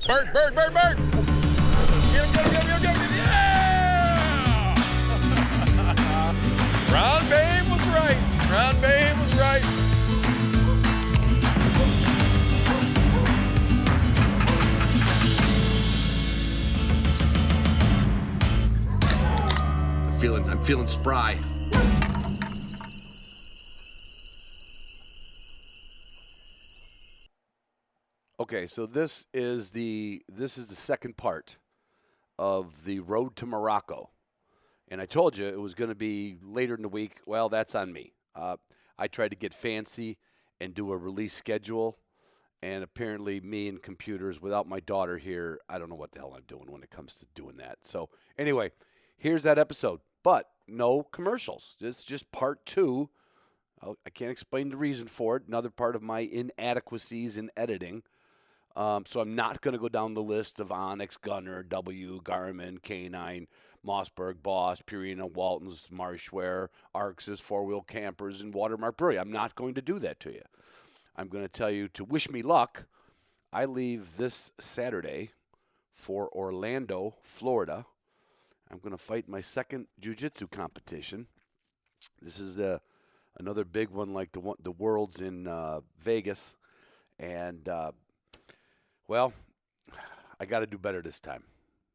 Bert! Get him! Yeah! Ron Babe was right. I'm feeling spry. Okay, so this is the second part of the road to Morocco, and I told you it was going to be later in the week. Well, that's on me. I tried to get fancy and do a release schedule, and apparently me and computers, without my daughter here, I don't know what the hell I'm doing when it comes to doing that. So anyway, here's that episode, but no commercials. This is just part 2. I can't explain the reason for it. Another part of my inadequacies in editing. So I'm not going to go down the list of Onyx, Gunner, W, Garmin, K9, Mossberg, Boss, Purina, Walton's, Marshware, Arxis, 4-wheel campers, and Watermark Brewery. I'm not going to do that to you. I'm going to tell you to wish me luck. I leave this Saturday for Orlando, Florida. I'm going to fight my second jiu-jitsu competition. This is another big one like the Worlds in Vegas. And, well, I got to do better this time.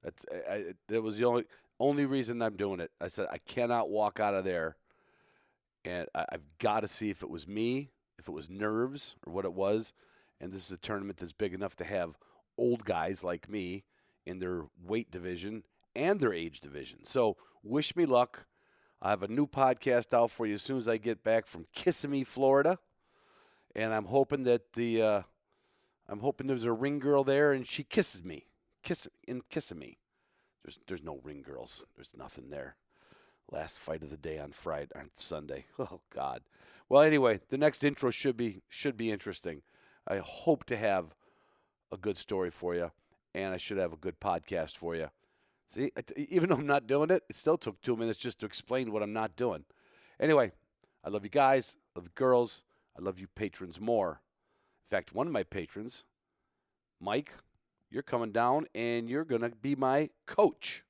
That was the only reason I'm doing it. I said I cannot walk out of there, and I've got to see if it was me, if it was nerves, or what it was. And this is a tournament that's big enough to have old guys like me in their weight division and their age division. So wish me luck. I have a new podcast out for you as soon as I get back from Kissimmee, Florida, and I'm hoping that there's a ring girl there and she kisses me. Kissimmee. There's no ring girls. There's nothing there. Last fight of the day on Sunday. Oh God. Well, anyway, the next intro should be interesting. I hope to have a good story for you, and I should have a good podcast for you. See, even though I'm not doing it, it still took 2 minutes just to explain what I'm not doing. Anyway, I love you guys. I love you girls. I love you patrons more. In fact, one of my patrons, Mike, you're coming down and you're going to be my coach.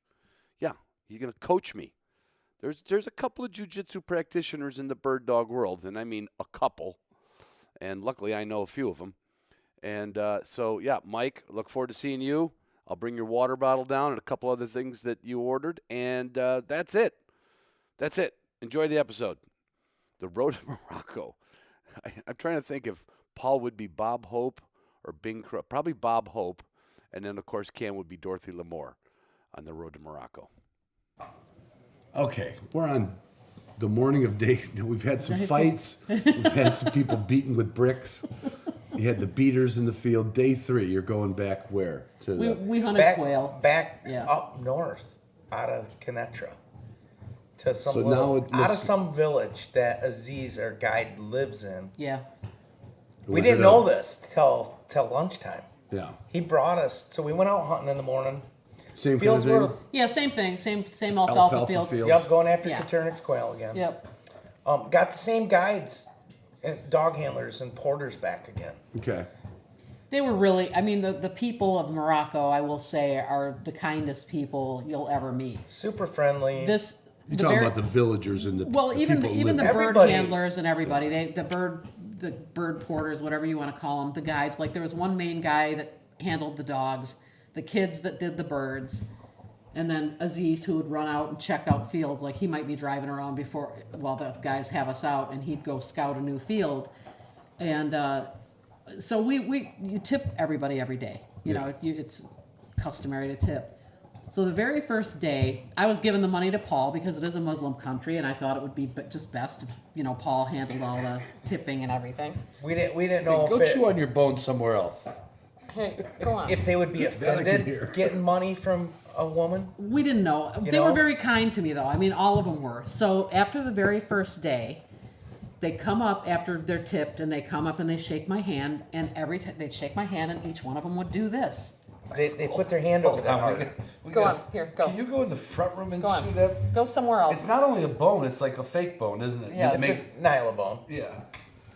Yeah, you're going to coach me. There's a couple of jiu-jitsu practitioners in the bird dog world, and I mean a couple. And luckily I know a few of them. And so, yeah, Mike, look forward to seeing you. I'll bring your water bottle down and a couple other things that you ordered. And that's it. That's it. Enjoy the episode. The road to Morocco. I'm trying to think if Paul would be Bob Hope or Bing Crosby. Probably Bob Hope. And then, of course, Cam would be Dorothy Lamour on the road to Morocco. Okay, we're on the morning of day. We've had some fights. We've had some people beaten with bricks. You had the beaters in the field. Day 3, you're going back where? We hunted quail. Back up north out of Kenetra. To some So out of some village that Aziz, our guide, lives in. Yeah. We didn't know this till lunchtime. Yeah. He brought us, so we went out hunting in the morning. Same Fields kind of were, thing? Yeah, same thing. Same alfalfa field. Yep, going after Yeah. Caternix quail again. Yep. Got the same guides, and dog handlers and porters back again. Okay. They were really, I mean, the people of Morocco, I will say, are the kindest people you'll ever meet. Super friendly. You're talking about the villagers and the even people the bird Everybody. handlers and everybody, the bird porters, whatever you want to call them, the guides. Like there was one main guy that handled the dogs, the kids that did the birds, and then Aziz who would run out and check out fields. Like he might be driving around while the guys have us out, and he'd go scout a new field. And so you tip everybody every day. You know, it's customary to tip. So the very first day, I was giving the money to Paul because it is a Muslim country, and I thought it would be just best if Paul handled all the tipping and everything. We didn't know. Go chew on your bone somewhere else. Hey, go on. If they would be offended getting money from a woman. We didn't know. They were very kind to me, though. I mean, all of them were. So after the very first day, they come up after they're tipped, and they come up and they shake my hand, and every time they'd shake my hand, and each one of them would do this. They put their hand over their heart. Go on, here, go. Can you go in the front room and Go on. chew that? Go somewhere else. It's not only a bone; it's like a fake bone, isn't it? Yeah, It it's makes Nylabone. yeah.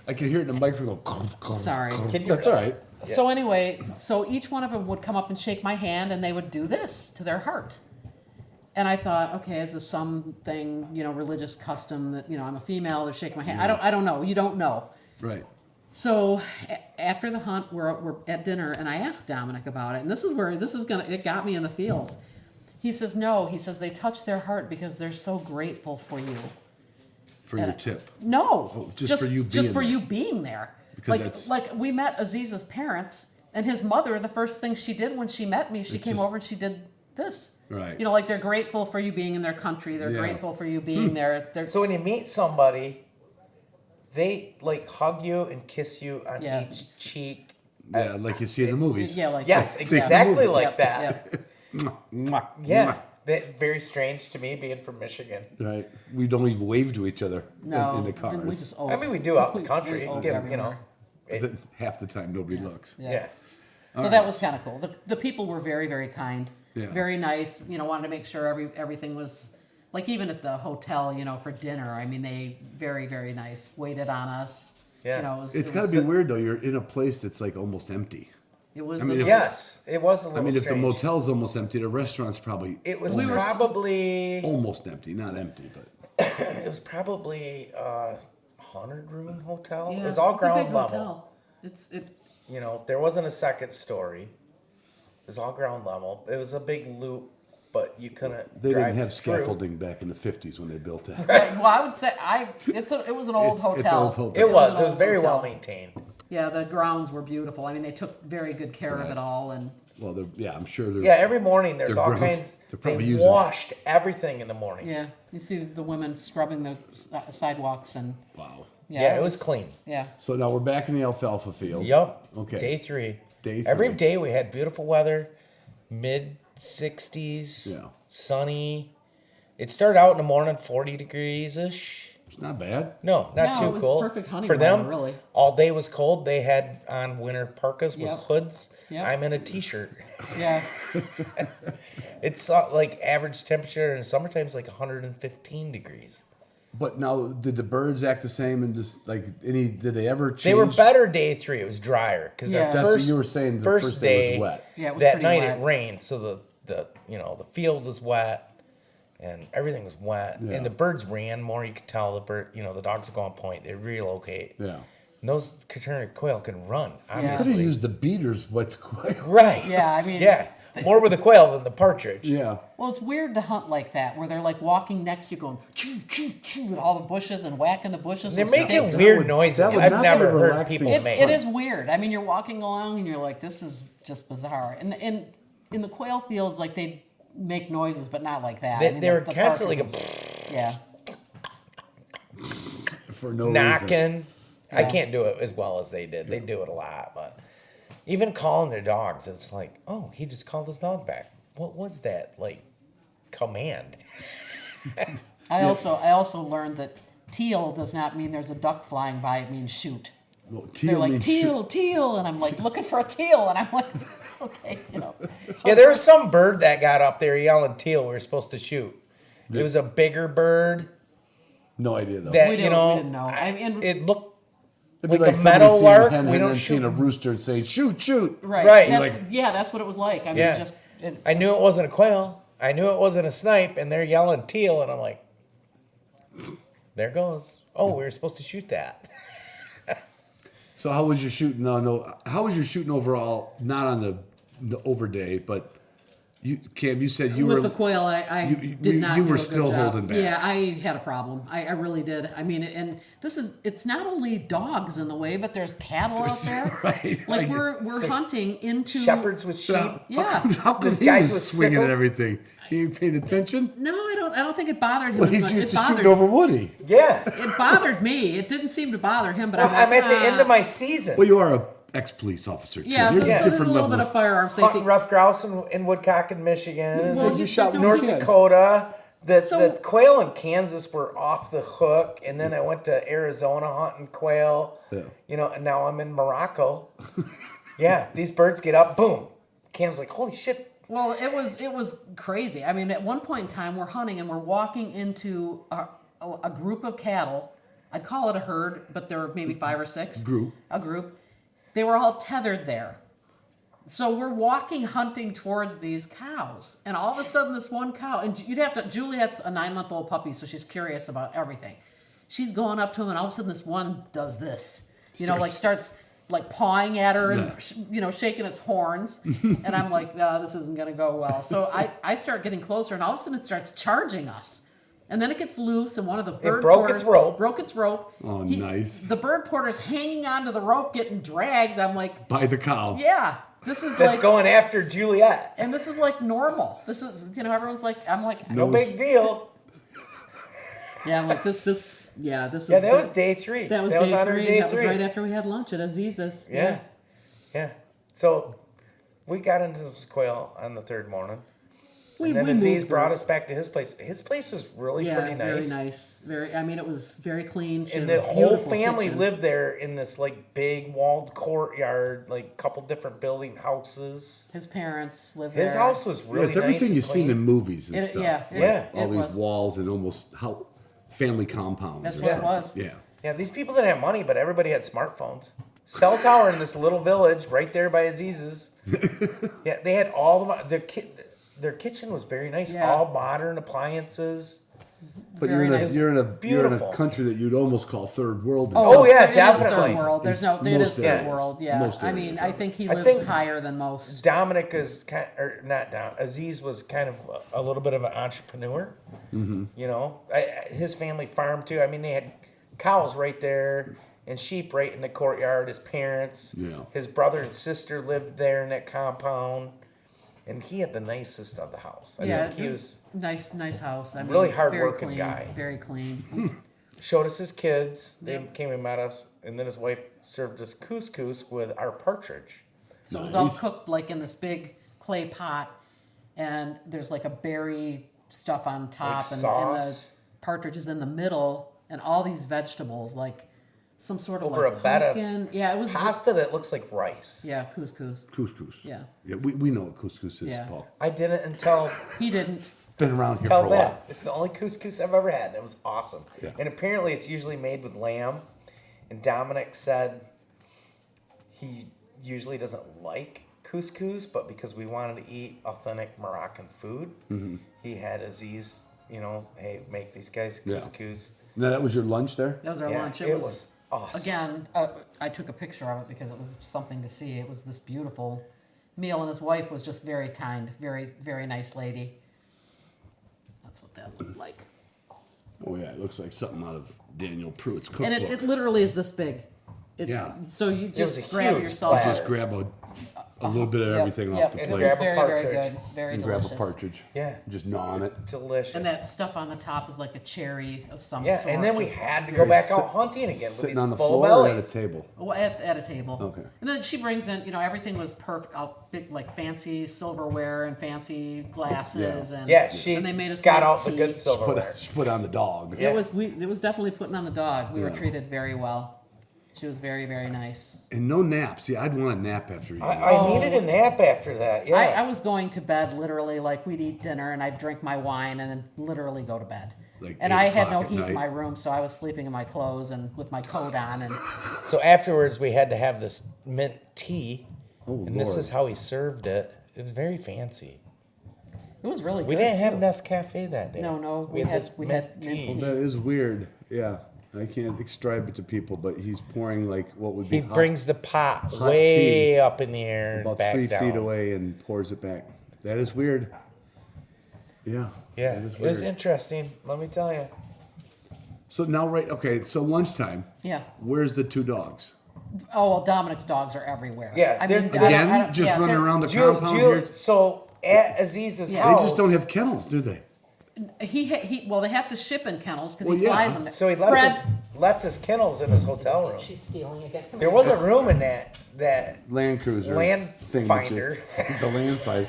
I can hear it in the microphone go. Sorry. That's all right. So anyway, so each one of them would come up and shake my hand, and they would do this to their heart. And I thought, okay, is this something, religious custom that, I'm a female, they're shaking my hand? I don't know. You don't know. Right. So after the hunt, we're at dinner, and I asked Dominic about it, and it got me in the feels. He says, no, he says they touch their heart because they're so grateful for you. For your tip. No, Oh, just for you being just for there. you being there. Because Like we met Aziz's parents, and his mother. The first thing she did when she met me, she It's came just- over and she did this. Right. Like they're grateful for you being in their country. They're Yeah. grateful for you being there. They're, So when you meet somebody, they like hug you and kiss you on Yeah, each it's- cheek. yeah, like you see in the movies. yeah, like Yes, yeah. exactly like Yep, that. yep. Mwah, Yeah. mwah. That very strange to me being from Michigan. Right. We don't even wave to each other No, in the then we cars. just owe. I mean, we do out in the we country. owe Give, everywhere. Half the time nobody looks. Yeah. So that was kind of cool. The people were very, very kind, Yeah. very nice. Wanted to make sure everything was like even at the hotel, for dinner. I mean, they very, very nice. Waited on us. Yeah. It's got to be weird though. You're in a place that's like almost empty. It was. I mean, Yes, it was a little I mean, if the strange. motel's almost empty, the restaurant's probably It was We were- probably almost empty. Not empty, but it was probably a 100-room hotel. yeah, It was all it's a ground big level. hotel. There wasn't a second story. It was all ground level. It was a big loop, but you couldn't. they drive didn't have through. scaffolding back in the 50s when they built that. Well, I would say it was an old hotel. It's old hotel. It was. an It was old very hotel. well maintained. Yeah, the grounds were beautiful. I mean, they took very good care of it all, and Well, I'm sure they're. Yeah, every morning there's They're all gross. kinds. They're probably They using- washed everything in the morning. yeah, you see the women scrubbing the sidewalks, and Wow. Yeah, it was clean. Yeah, So now we're back in the alfalfa field. Yup. Okay. Day 3. Day Every 3. day we had beautiful weather, mid 60s, Yeah. sunny. It started out in the morning 40 degrees ish. It's not bad. No, not No, too it was cold. perfect hunting For them. weather, really. All day was cold. They had on winter parkas with Yep. hoods. Yep. I'm in a t-shirt. yeah. It's like average temperature in the summertime is like 115 degrees. But now, did the birds act the same? And just like did they ever change? They were better day 3. It was drier because Yeah. That's what you were saying. The first day was wet. Yeah, it was that pretty night wet. it rained, so the field was wet and everything was wet, Yeah. and the birds ran more. You could tell the dogs would go on point. They relocate. Yeah. And those Katurna quail can run. Could have Obviously, used the beaters with the quail. right? Yeah, I mean- yeah, more with the quail than the partridge. Yeah. Well, it's weird to hunt like that, where they're like walking next to you, going choo choo choo with all the bushes and whacking the bushes. They're with making sticks. weird would- noises. that would I've not never be heard relaxing. people make. It is weird. I mean, you're walking along and you're like, this is just bizarre. And in the quail fields, like they make noises, but not like that. They, I mean, they were the constantly partridges- yeah. For no reason. knocking. I Yeah. can't do it as well as they did. They do it a lot, but even calling their dogs, it's like, oh, he just called his dog back. What was that like command? I also learned that teal does not mean there's a duck flying by. It means shoot. Well, They're teal like means teal, and I'm like looking for a teal, and I'm like, okay, So Yeah, there was some bird that got up there yelling teal. We were supposed to shoot. It was a bigger bird No idea though. that We you didn't- know. we didn't know. I mean- it looked It'd be like a somebody seeing meadowlark, hen we and don't then seeing shoot- a rooster and saying shoot, shoot. right. Right. That's, Like- yeah, that's what it was like. I mean, Yeah. I knew it wasn't a quail. I knew it wasn't a snipe, and they're yelling teal, and I'm like, there goes. Oh, we were supposed to shoot that. So how was your shooting? No. How was your shooting overall? Not on the over day, but you, Cam, you said you with were the quail, I you- did you- not. you do were a good still job. holding back. Yeah, I had a problem. I really did. I mean, and it's not only dogs in the way, but there's cattle out there. right. Like we're hunting into Shepherds with sheep. Yeah. How come There's he guys was with swinging and sickles. everything? He ain't paying attention. No, I don't think it bothered him. Well, as he's much. used It to bothered- shooting over Woody. Yeah. It bothered me. It didn't seem to bother him, but Well, I'm like, I'm at the end of my season. Well, you are a ex-police officer too. yeah. So There's there's a different little bit levels. of firearm safety. Hunting rough grouse in Woodcock in Michigan. Well, you shot there's no North kid. Dakota. The So- the quail in Kansas were off the hook, and then I went to Arizona hunting quail. Yeah. And now I'm in Morocco. Yeah, these birds get up, boom. Cam's like, holy shit. Well, it was crazy. I mean, at one point in time, we're hunting and we're walking into a group of cattle. I'd call it a herd, but there were maybe 5 or 6. Group. A group. They were all tethered there. So we're walking, hunting towards these cows, and all of a sudden, this one cow, and Juliet's a 9-month-old puppy, so she's curious about everything. She's going up to him, and all of a sudden, this one does this, starts like pawing at her and shaking its horns, and I'm like, no, this isn't gonna go well. So I start getting closer, and all of a sudden, it starts charging us. And then it gets loose, and one of the bird porters broke its rope. Oh, nice. The bird porter's hanging onto the rope, getting dragged. I'm like, By the cow. yeah, this is That's like going after Juliet. and this is like normal. This is, everyone's like, I'm like, No big deal. yeah, I'm like this is. Yeah, that was day 3. That was on day our 3. day That was 3. right after we had lunch at Aziz's. Yeah. So we got into some quail on the 3rd morning. We And then moved Aziz brought birds. us back to his place. His place was really Yeah, pretty nice. very nice. I mean, it was very clean. She And has the a whole beautiful family kitchen. lived there in this like big walled courtyard, like couple different building houses. His parents lived His there. house was Yeah, really it's nice everything and you've seen clean. in movies and stuff. Yeah. All it these was. walls and almost family compounds. That's or what it something. was. Yeah. Yeah, these people didn't have money, but everybody had smartphones. Cell tower in this little village right there by Aziz's. Yeah, they had all the their kitchen was very nice, Yeah. all modern appliances. But Very nice. you're in a Beautiful. country that you'd almost call third world. in Oh, some- yeah, It is definitely. third world. There's no. It Most is third areas. world. Yeah. Most I mean, areas, I yeah. think he I lives think- higher than most. Dominic is kind, or not Dom. Aziz was kind of a little bit of an entrepreneur. Mm-hmm. You know, his family farmed too. I mean, they had cows right there and sheep right in the courtyard. His parents, Yeah. his brother and sister lived there in that compound, and he had the nicest of the house. I Yeah, think he it was nice house. I mean, Really very hard-working clean, guy. Very clean. showed us his kids. They Yep. came and met us, and then his wife served us couscous with our partridge. So it was all Nice. cooked like in this big clay pot, and there's like a berry stuff on top, and the sauce? partridge is in the middle, and all these vegetables like some sort of Over like a bed of pumpkin. Yeah, it was. Pasta that looks like rice. Yeah, couscous. Couscous. Yeah. Yeah, we know what couscous is, Yeah. Paul. I didn't until He didn't. Been around here Tell for a them. while. It's the only couscous I've ever had, and it was awesome. Yeah. And apparently it's usually made with lamb. And Dominic said he usually doesn't like couscous, but because we wanted to eat authentic Moroccan food, he had Aziz, hey, make these guys Yeah. couscous. Now, that was your lunch there? That was our Yeah, lunch. it was awesome. Again, I took a picture of it because it was something to see. It was this beautiful meal, and his wife was just very kind, very, very nice lady. That's what that looked like. Oh, yeah, it looks like something out of Daniel Pruitt's cookbook. And it literally is this big. Yeah. So you was just a grab huge yourself. platter. Just grab a little bit of Yep, everything yep. off the It plate. was Grab a very, very partridge. good. Very and delicious. grab a partridge. Yeah. Just gnaw on it. Delicious. And that stuff on the top is like a cherry of some yeah, sort. and then we just had to very- go back out hunting again with Sitting these on the full floor or at a bellies. table? Well, at a table. Okay. And then she brings in, everything was perfect, big, like fancy silverware and fancy glasses, and Yeah, she and they made us got make out the tea. good silverware. She put on the dog. Yeah. It was definitely putting on the dog. We were Yeah. treated very well. She was very, very nice. And no nap. See, I'd want a nap after eating. I needed a nap after that. Yeah. I was going to bed literally like we'd eat dinner and I'd drink my wine and then literally go to bed. Like And 8 I had no o'clock at heat night. in my room, so I was sleeping in my clothes and with my coat on. And So afterwards, we had to have this mint tea, Oh, and this Lord. is how he served it. It was very fancy. it was really good. We didn't have too. Nescafe that day. No, We had this we mint had tea. mint That is weird. Yeah. I can't describe it to people, but he's pouring like what would be He hot- brings the pot hot way tea up in the air and about back 3 down. feet away and pours it back. That is weird. Yeah. Yeah, That is it was weird. interesting. Let me tell you. So now, so lunchtime. Yeah. Where's the 2 dogs? Oh, well, Dominic's dogs are everywhere. Yeah, I they're- mean, Again, just running they're- around the Jill, compound here. so at Aziz's Yeah. house, They just don't have kennels, do they? Well, they have to ship in kennels because Well, he yeah. flies them. So he Fred, left his kennels in his hotel room. she's stealing again. Come There here. wasn't room in that Land Cruiser. Land thing Finder. the Land Finder.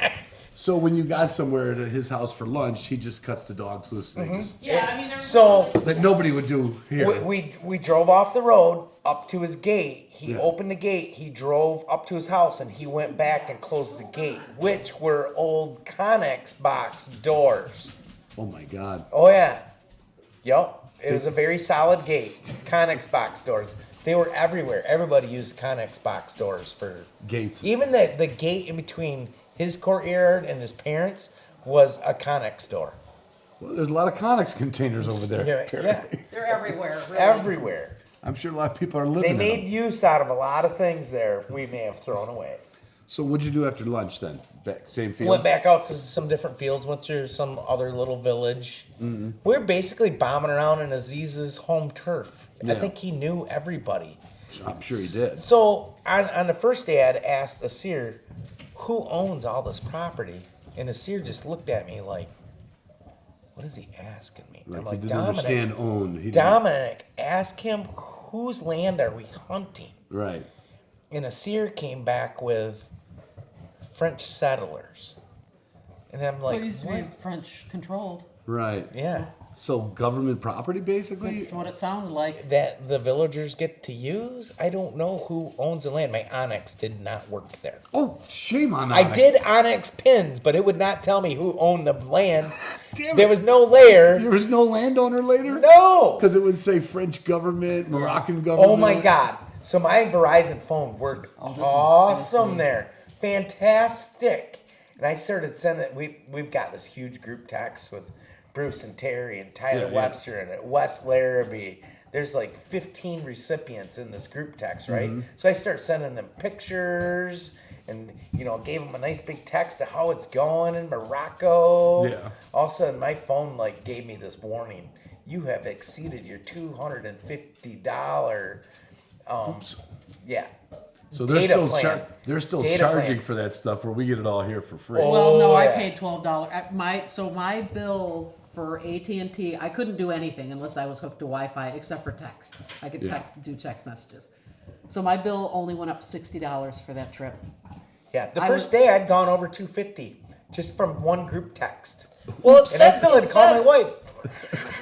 So when you got somewhere at his house for lunch, he just cuts the dogs loose. And they just, Yeah, I mean, there was So that nobody would do here. we drove off the road up to his gate. He opened the gate. He drove up to his house, and he went back and closed the gate, which were old Connex box doors. Oh my God. Oh yeah, yep. It was a very solid gate. Connex box doors, They were everywhere. Everybody used Connex box doors for Gates. Even the gate in between his courtyard and his parents was a Connex door. Well, there's a lot of Connex containers over there. Yeah, apparently. They're everywhere. Really. Everywhere. I'm sure a lot of people are living They in made them. use out of a lot of things there we may have thrown away. So what'd you do after lunch then? Same fields? Went back out to some different fields, went through some other little village. We're basically bombing around in Aziz's home turf. I Yeah. think he knew everybody. I'm sure you did. So on the first day, I'd asked Asir, who owns all this property? And Asir just looked at me like, what is he asking me? Like, I'm he like, didn't understand own. He didn't- Dominic, ask him whose land are we hunting? Right. And Asir came back with French settlers. And I'm Well, like, it used to what? be French controlled. Right. Yeah. So government property, basically? That's what it sounded like. That the villagers get to use? I don't know who owns the land. My Onyx did not work there. Oh, shame on I Onyx. did Onyx pins, but it would not tell me who owned the land. Damn There it. was no layer. There was no landowner later? No. Because it would say French government, Moroccan government. Oh my God. So my Verizon phone worked this is awesome nice. there. Fantastic. And I started sending, we've got this huge group text with Bruce and Terry and Tyler Yeah, yeah. Webster and Wes Larrabee. There's like 15 recipients in this group text, right? Mm-hmm. So I start sending them pictures and, gave them a nice big text of how it's going in Morocco. Yeah. All of a sudden, my phone like gave me this warning. You have exceeded your $250. Yeah. So they're Data still plan. they're still Data charging plan. for that stuff where we get it all here for free. Oh. Well, no, I yeah. paid $12. My bill for AT&T, I couldn't do anything unless I was hooked to Wi-Fi, except for text. I could Yeah. do text messages. So my bill only went up $60 for that trip. Yeah. The I first was- day I'd gone over 250 just from one group text. Well, And I still had to call my wife.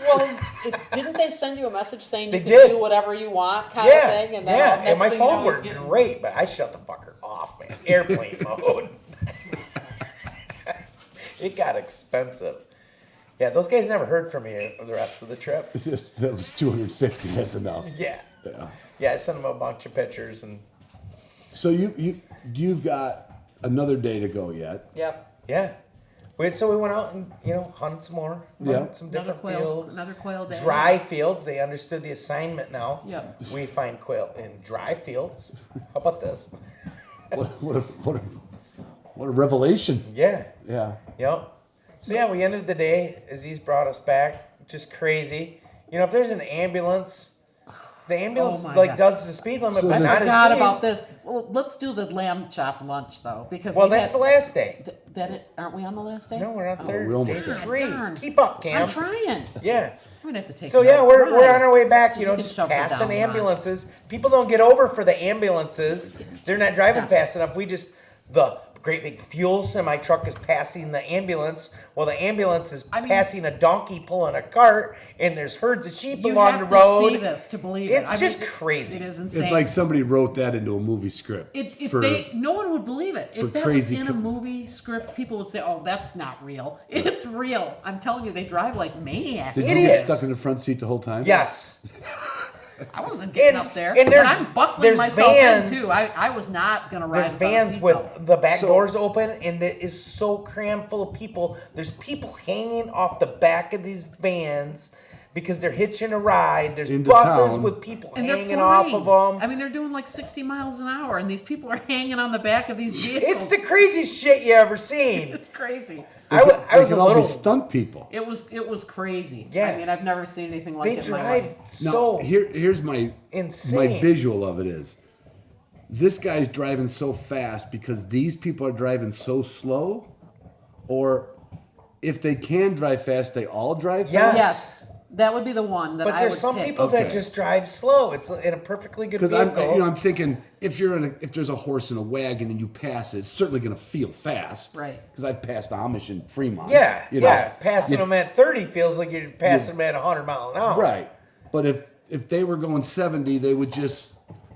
Well, didn't they send you a message saying They you did. could do whatever you want, kind Yeah. of thing? And then Yeah. next And my thing you know, phone it's worked getting- great, but I shut the fucker off, man. Airplane mode. It got expensive. Yeah, those guys never heard from me the rest of the trip. That was 250. That's enough. Yeah. Yeah. Yeah, I sent them a bunch of pictures and So you've got another day to go yet. Yep. yeah. So we went out and, hunted some more. Yeah. Hunted some different fields. Another quail day. Dry fields. They understood the assignment now. Yep. We find quail in dry fields. How about this? What a revelation. Yeah. Yeah. Yep. So yeah, we ended the day. Aziz brought us back. Just crazy. If there's an ambulance, the ambulance Oh my God. does the speed limit, So but I this- not forgot Aziz. about this. Well, let's do the lamb chop lunch though, because Well, we that's had, the last day. aren't we on the last day? No, we're on third. we're almost day there. 3. Darn. Keep up, Cam. I'm trying. Yeah. I'm gonna have to take. So yeah, notes. we're Right. on our way back. You can Just shove her passing down the line. ambulances. People don't get over for the ambulances. They're not driving Stop. fast enough. The great big fuel semi truck is passing the ambulance. Well, the ambulance is passing a donkey pulling a cart, and there's herds of sheep You along have the road. to see this to believe it. It's just crazy. It is insane. It's like somebody wrote that into a movie script. No one would believe it. for If that crazy was in a co- movie script, people would say, "Oh, that's not real." It's real. I'm telling you, they drive like maniacs. Did you Idiots. get stuck in the front seat the whole time? Yes. I wasn't getting And- up there, and there's- I'm buckling there's myself vans. in too. I was not gonna ride. There's without a vans seatbelt. with the back So- doors open, and it is so crammed full of people. There's people hanging off the back of these vans because they're hitching a ride. There's Into buses town. with people and they're hanging off flying. of them. I mean, they're doing like 60 miles an hour, and these people are hanging on the back of these vehicles. It's the craziest shit you ever seen. It's crazy. I was They a could all be little. stunt people. It was crazy. Yeah. I mean, I've never seen anything like They it in my drive life. so. Here's my insane. visual of it is this guy's driving so fast because these people are driving so slow, or if they can drive fast, they all drive fast. Yes, that would be the one that But I there's would some pick. people that Okay. just drive slow. It's in a perfectly good Because vehicle. I'm thinking if there's a horse in a wagon and you pass it, it's certainly going to feel fast. Right. Because I've passed Amish in Fremont. yeah, you know. yeah. Passing You- them at 30 feels like you're passing them at 100 miles an hour. Right. But if they were going 70, they would just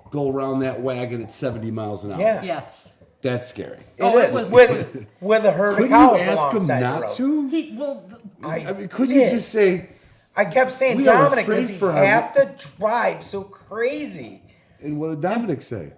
go around that wagon at 70 miles an hour. Yeah. Yes. That's scary. Oh, It is. it was- with a herd Couldn't of you cows ask him alongside the not road. to? I mean, couldn't did. you just say, I kept saying, We are Dominic, afraid does he for our- have to drive so crazy? And what did Dominic say?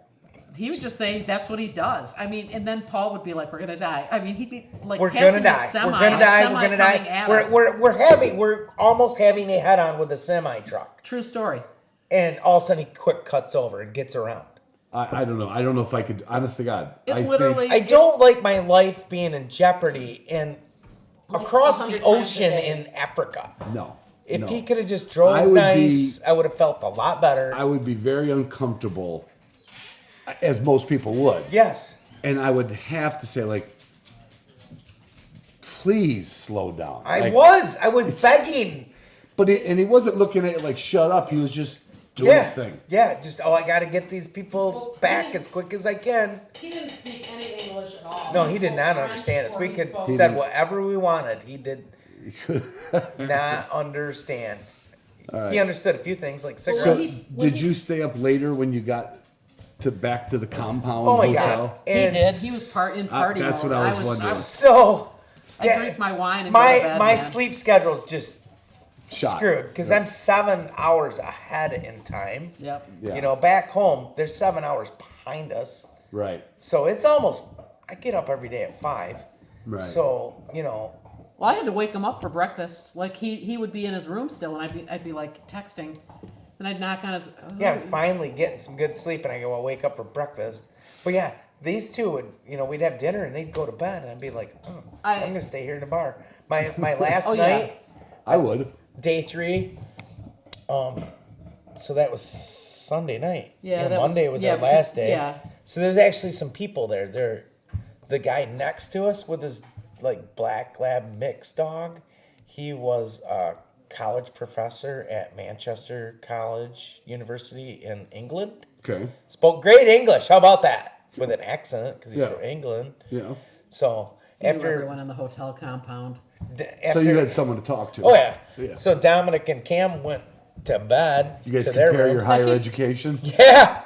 He would just say that's what he does. I mean, and then Paul would be like, "We're gonna die." I mean, he'd be like, We're passing gonna a die. semi, We're gonna die. a We're semi gonna coming die. at us. We're almost having a head on with a semi truck, True story. and all of a sudden he quick cuts over and gets around. I don't know. I don't know if I could. Honest to God, It I literally- I don't like my life being in jeopardy and Like across the 100 times a ocean day. in Africa. no. If no. he could have just I drove would nice, I would have felt a lot better. I would be very uncomfortable, as most people would. Yes. And I would have to say, like, please slow down. I Like, was begging. But he wasn't looking at it like, shut up. He was just doing Yeah. his thing. Yeah, just, I got to get these people Well, back he- as quick as I can. He didn't speak any English at all. No, he did not understand us. We could said whatever we wanted. He did not understand. He understood a few things like cigarettes. So, he- did you stay up later when you got back to the compound Oh my hotel? god! He And did. He was in party that's mode. what I was wondering. So I yeah, drink my wine and go to bed, my man. sleep schedule's just Shot. screwed because Yeah. I'm 7 hours ahead in time. Yep. Yeah. You know, back home there's 7 hours behind us, Right. so it's almost. I get up every day at 5. Right. So you know, Well, I had to wake him up for breakfast. Like he would be in his room still, and I'd be like texting, and I'd knock on his. yeah, I'm finally getting some good sleep, and I go, I'll wake up for breakfast. But yeah, these two would, you know, we'd have dinner, and they'd go to bed, and I'd be like, oh, I'm gonna stay here in the bar. My last Oh, yeah. night, I would. day 3, so that was Sunday night. Yeah, And that Monday was our because- last day. Yeah. So there's actually some people there. The guy next to us with his like black lab mix dog, he was a college professor at Manchester College University in England. Okay. Spoke great English. How about that? With an accent because he's Yeah. from England. Yeah. So He knew after, everyone in the hotel compound. So you had someone to talk to. Oh yeah. Yeah. So Dominic and Cam went to bed. You guys to their compare your rooms. higher Like he- education? Yeah.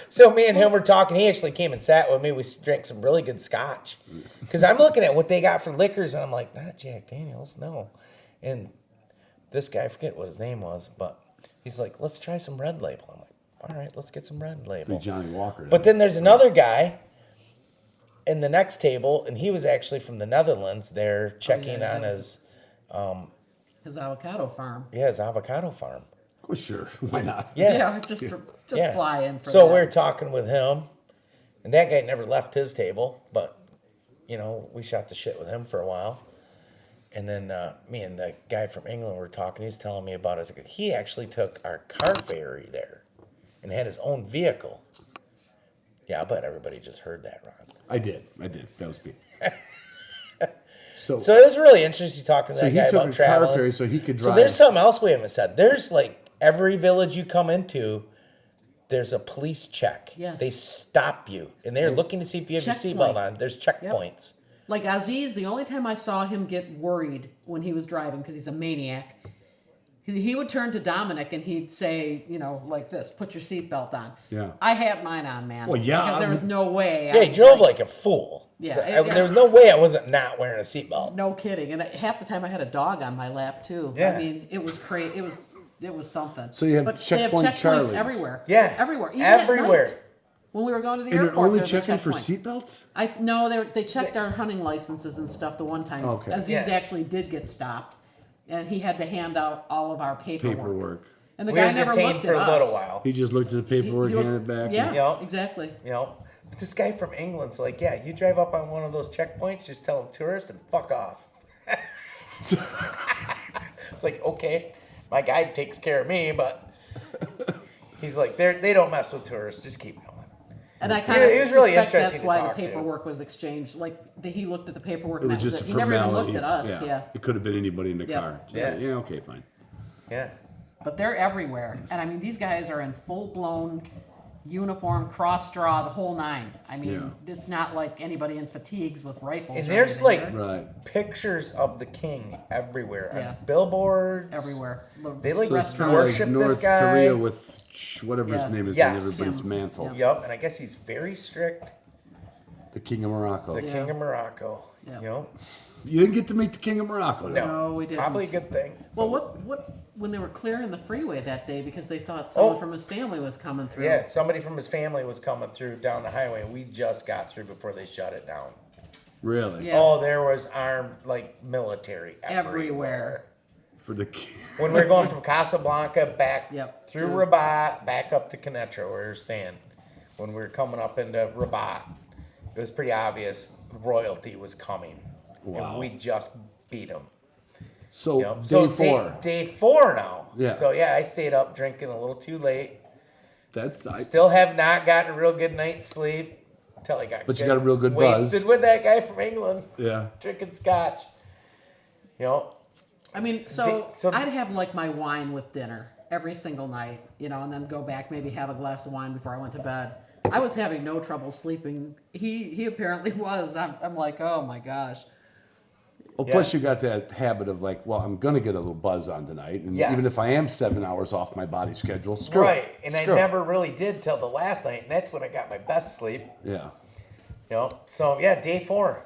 So me and him were talking. He actually came and sat with me. We drank some really good scotch. Because I'm looking at what they got for liquors, and I'm like, not Jack Daniels, no. And this guy, I forget what his name was, but he's like, let's try some Red Label. I'm like, all right, let's get some Red Label. Be Johnny Walker. But then there's another guy in the next table, and he was actually from the Netherlands there checking that on was his, His avocado farm. his avocado farm. Oh, sure. Why not? Yeah. just Yeah. fly in for So that. we were talking with him, and that guy never left his table, but you know, we shot the shit with him for a while. And then me and the guy from England were talking. He's telling me about it. He actually took our car ferry there and had his own vehicle. Yeah, I bet everybody just heard that, Ron. I did. That was me. So So it was really interesting talking to So that he guy took about a car traveling. ferry so he could So drive. there's something else we haven't said. There's like every village you come into, there's a police check. Yes. They stop you, and they're looking to see if you have your Checkpoint. seatbelt on. There's checkpoints. Like Aziz, the only time I saw him get worried when he was driving, because he's a maniac, he would turn to Dominic and he'd say, you know, like this, put your seatbelt on. Yeah. I had mine on, man. Well, yeah, Because there was no way. Yeah, he drove like a fool. Yeah, There was no way I wasn't not wearing a seatbelt. No kidding. And half the time I had a dog on my lap, too. Yeah. I mean, it was crazy. It was something. So you have But they have checkpoint checkpoints Charlies. everywhere. Yeah. Everywhere. Even Everywhere. At night, when we were going to the and they're airport, only there's a checking for checkpoint. seatbelts? No, they checked our hunting licenses and stuff the one time. Okay. Aziz Yeah. actually did get stopped, and he had to hand out all of our paperwork. And the We guy were never detained looked for at a little us. while. He just looked at the paperwork, He looked- handed it back. Yeah, Yep. exactly. You know, but this guy from England's like, yeah, you drive up on one of those checkpoints, just tell them tourist and fuck off. It's like, okay, my guide takes care of me, but he's like, they don't mess with tourists. Just keep going. And I kind of It was really suspect interesting that's to why talk the to. paperwork was exchanged. Like he looked at the paperwork, It and was that was just it. a He never even formality. looked at us. Yeah. It could have been anybody in the Yep. car. Just Yeah. like, yeah, okay, fine. Yeah. But they're everywhere, and I mean, these guys are in full blown uniform, cross draw, the whole nine. I mean, it's not like anybody in fatigues with rifles. And or there's anything. like Right. pictures of the king everywhere. Yeah. On billboards. everywhere. They like So it's kind of worship like this North guy. Korea with whatever Yeah. his name is Yes. on everybody's Him. mantle. Yeah. Yep, and I guess he's very strict. The King of Morocco. The king of Morocco. Yeah. You know? You didn't get to meet the King of Morocco, though. No, we didn't. Probably a good thing. Well, what when they were clearing the freeway that day because they thought someone Oh. from his family was coming through. Yeah, somebody from his family was coming through down the highway, and we just got through before they shut it down. Really? Yeah. Oh, there was armed, like, military Everywhere. For the When we were going from Casablanca back Yep, through to- Rabat, back up to Quneitra, where we were staying. When we were coming up into Rabat, it was pretty obvious royalty was coming. Wow. And we just beat them. so You know? day So 4. Day 4 now. Yeah. So yeah, I stayed up drinking a little too late. That's Still have not gotten a real good night's sleep until I got. But you got a real good buzz. wasted with that guy from England yeah. drinking scotch. You know, I mean, so, So- I'd have like my wine with dinner every single night, you know, and then go back, maybe have a glass of wine before I went to bed. I was having no trouble sleeping. He apparently was. I'm like, oh my gosh. Well, Yeah. plus you got that habit of like, well, I'm gonna get a little buzz on tonight, and Yes. even if I am 7 hours off my body schedule, screw right? it. And Screw I it. never really did till the last night, and that's when I got my best sleep. Yeah. You know, so yeah, day 4,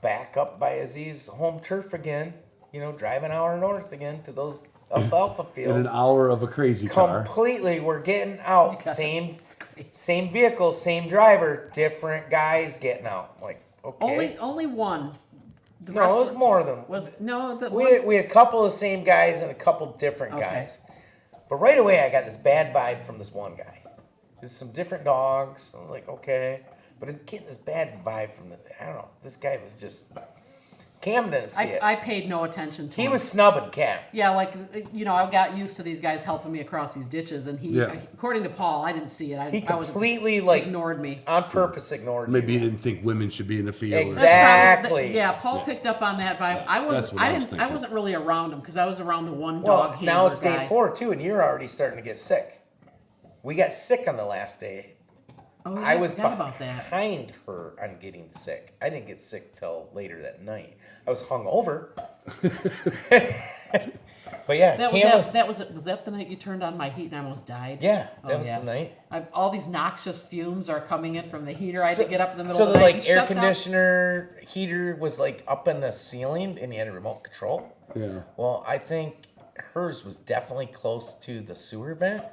back up by Aziz's home turf again. You know, drive an hour north again to those alfalfa In fields. an hour of a crazy car. Completely, we're getting out. Yeah, Same, it's great. same vehicle, same driver, different guys getting out. Like, okay, Only one. The no, rest it was were- more of them. Was no the We one, had, we had a couple of same guys and a couple different Okay. guys. But right away, I got this bad vibe from this one guy. There's some different dogs. I was like, okay. But I'm getting this bad vibe from I don't know. This guy was just. Cam didn't see it. I paid no attention to He him. was snubbing Cam. Yeah, like, you know, I got used to these guys helping me across these ditches, and he, Yeah. according to Paul, I didn't see it. He I was completely, like, ignored me. on purpose ignored Maybe you. you didn't think women should be in the field. or- That's Exactly. probably- yeah, Paul picked up on that vibe. I was, That's what I was I thinking. wasn't really around him because I was around the one Well, dog now handler it's day guy. 4 too, and you're already starting to get sick. We got sick on the last day. Oh, yeah, I was forgot about that. behind her on getting sick. I didn't get sick till later that night. I was hungover. But yeah, That Cam was that the night you turned on my heat and I almost died? yeah, that Oh, was yeah. the night. All these noxious fumes are coming in from the heater. I had to get up in the middle So of the the night. like and air shut down. conditioner heater was like up in the ceiling, and you had a remote control. Yeah. Well, I think hers was definitely close to the sewer vent,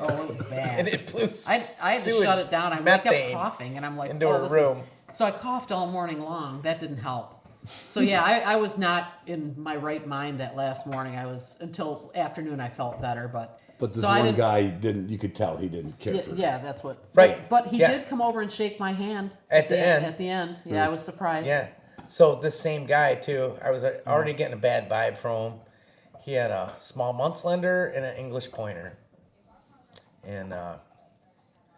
Oh, it was bad. and it blew. I had to sewage shut it down. I wake up methane coughing, and I'm like, into oh, her this room. Is... So I coughed all morning long. That didn't help. So yeah, I was not in my right mind that last morning. I was until afternoon. I felt better, but But this so I one didn't, guy didn't. You could tell he didn't care Yeah, for. yeah, that's what. Right, But he yeah. did come over and shake my hand At the end. At the end, yeah, I was surprised. Yeah. So this same guy too, I was already getting a bad vibe from him. He had a small Muntslander and an English Pointer, and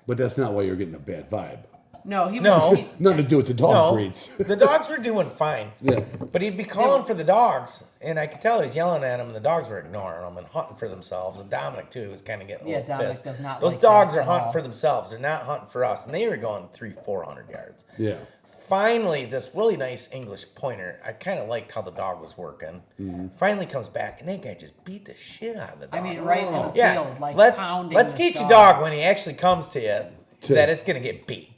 But that's not why you're getting a bad vibe. No, he was. No. he- Nothing to do with the dog no, breeds. the dogs were doing fine. Yeah. But he'd be calling for the dogs, and I could tell he was yelling at them, and the dogs were ignoring him and hunting for themselves. And Dominic too was kind of getting a Yeah, little Dominic pissed. does not Those like dogs that are at hunting all. for themselves. They're not hunting for us, and they were going 300-400 yards. Yeah. Finally, this really nice English Pointer, I kind of liked how the dog was working. Finally comes back, and that guy just beat the shit out of the dog. I mean, right in the yeah, field, like let's, pounding. let's this teach a dog when he actually comes to you that it's going to get beat.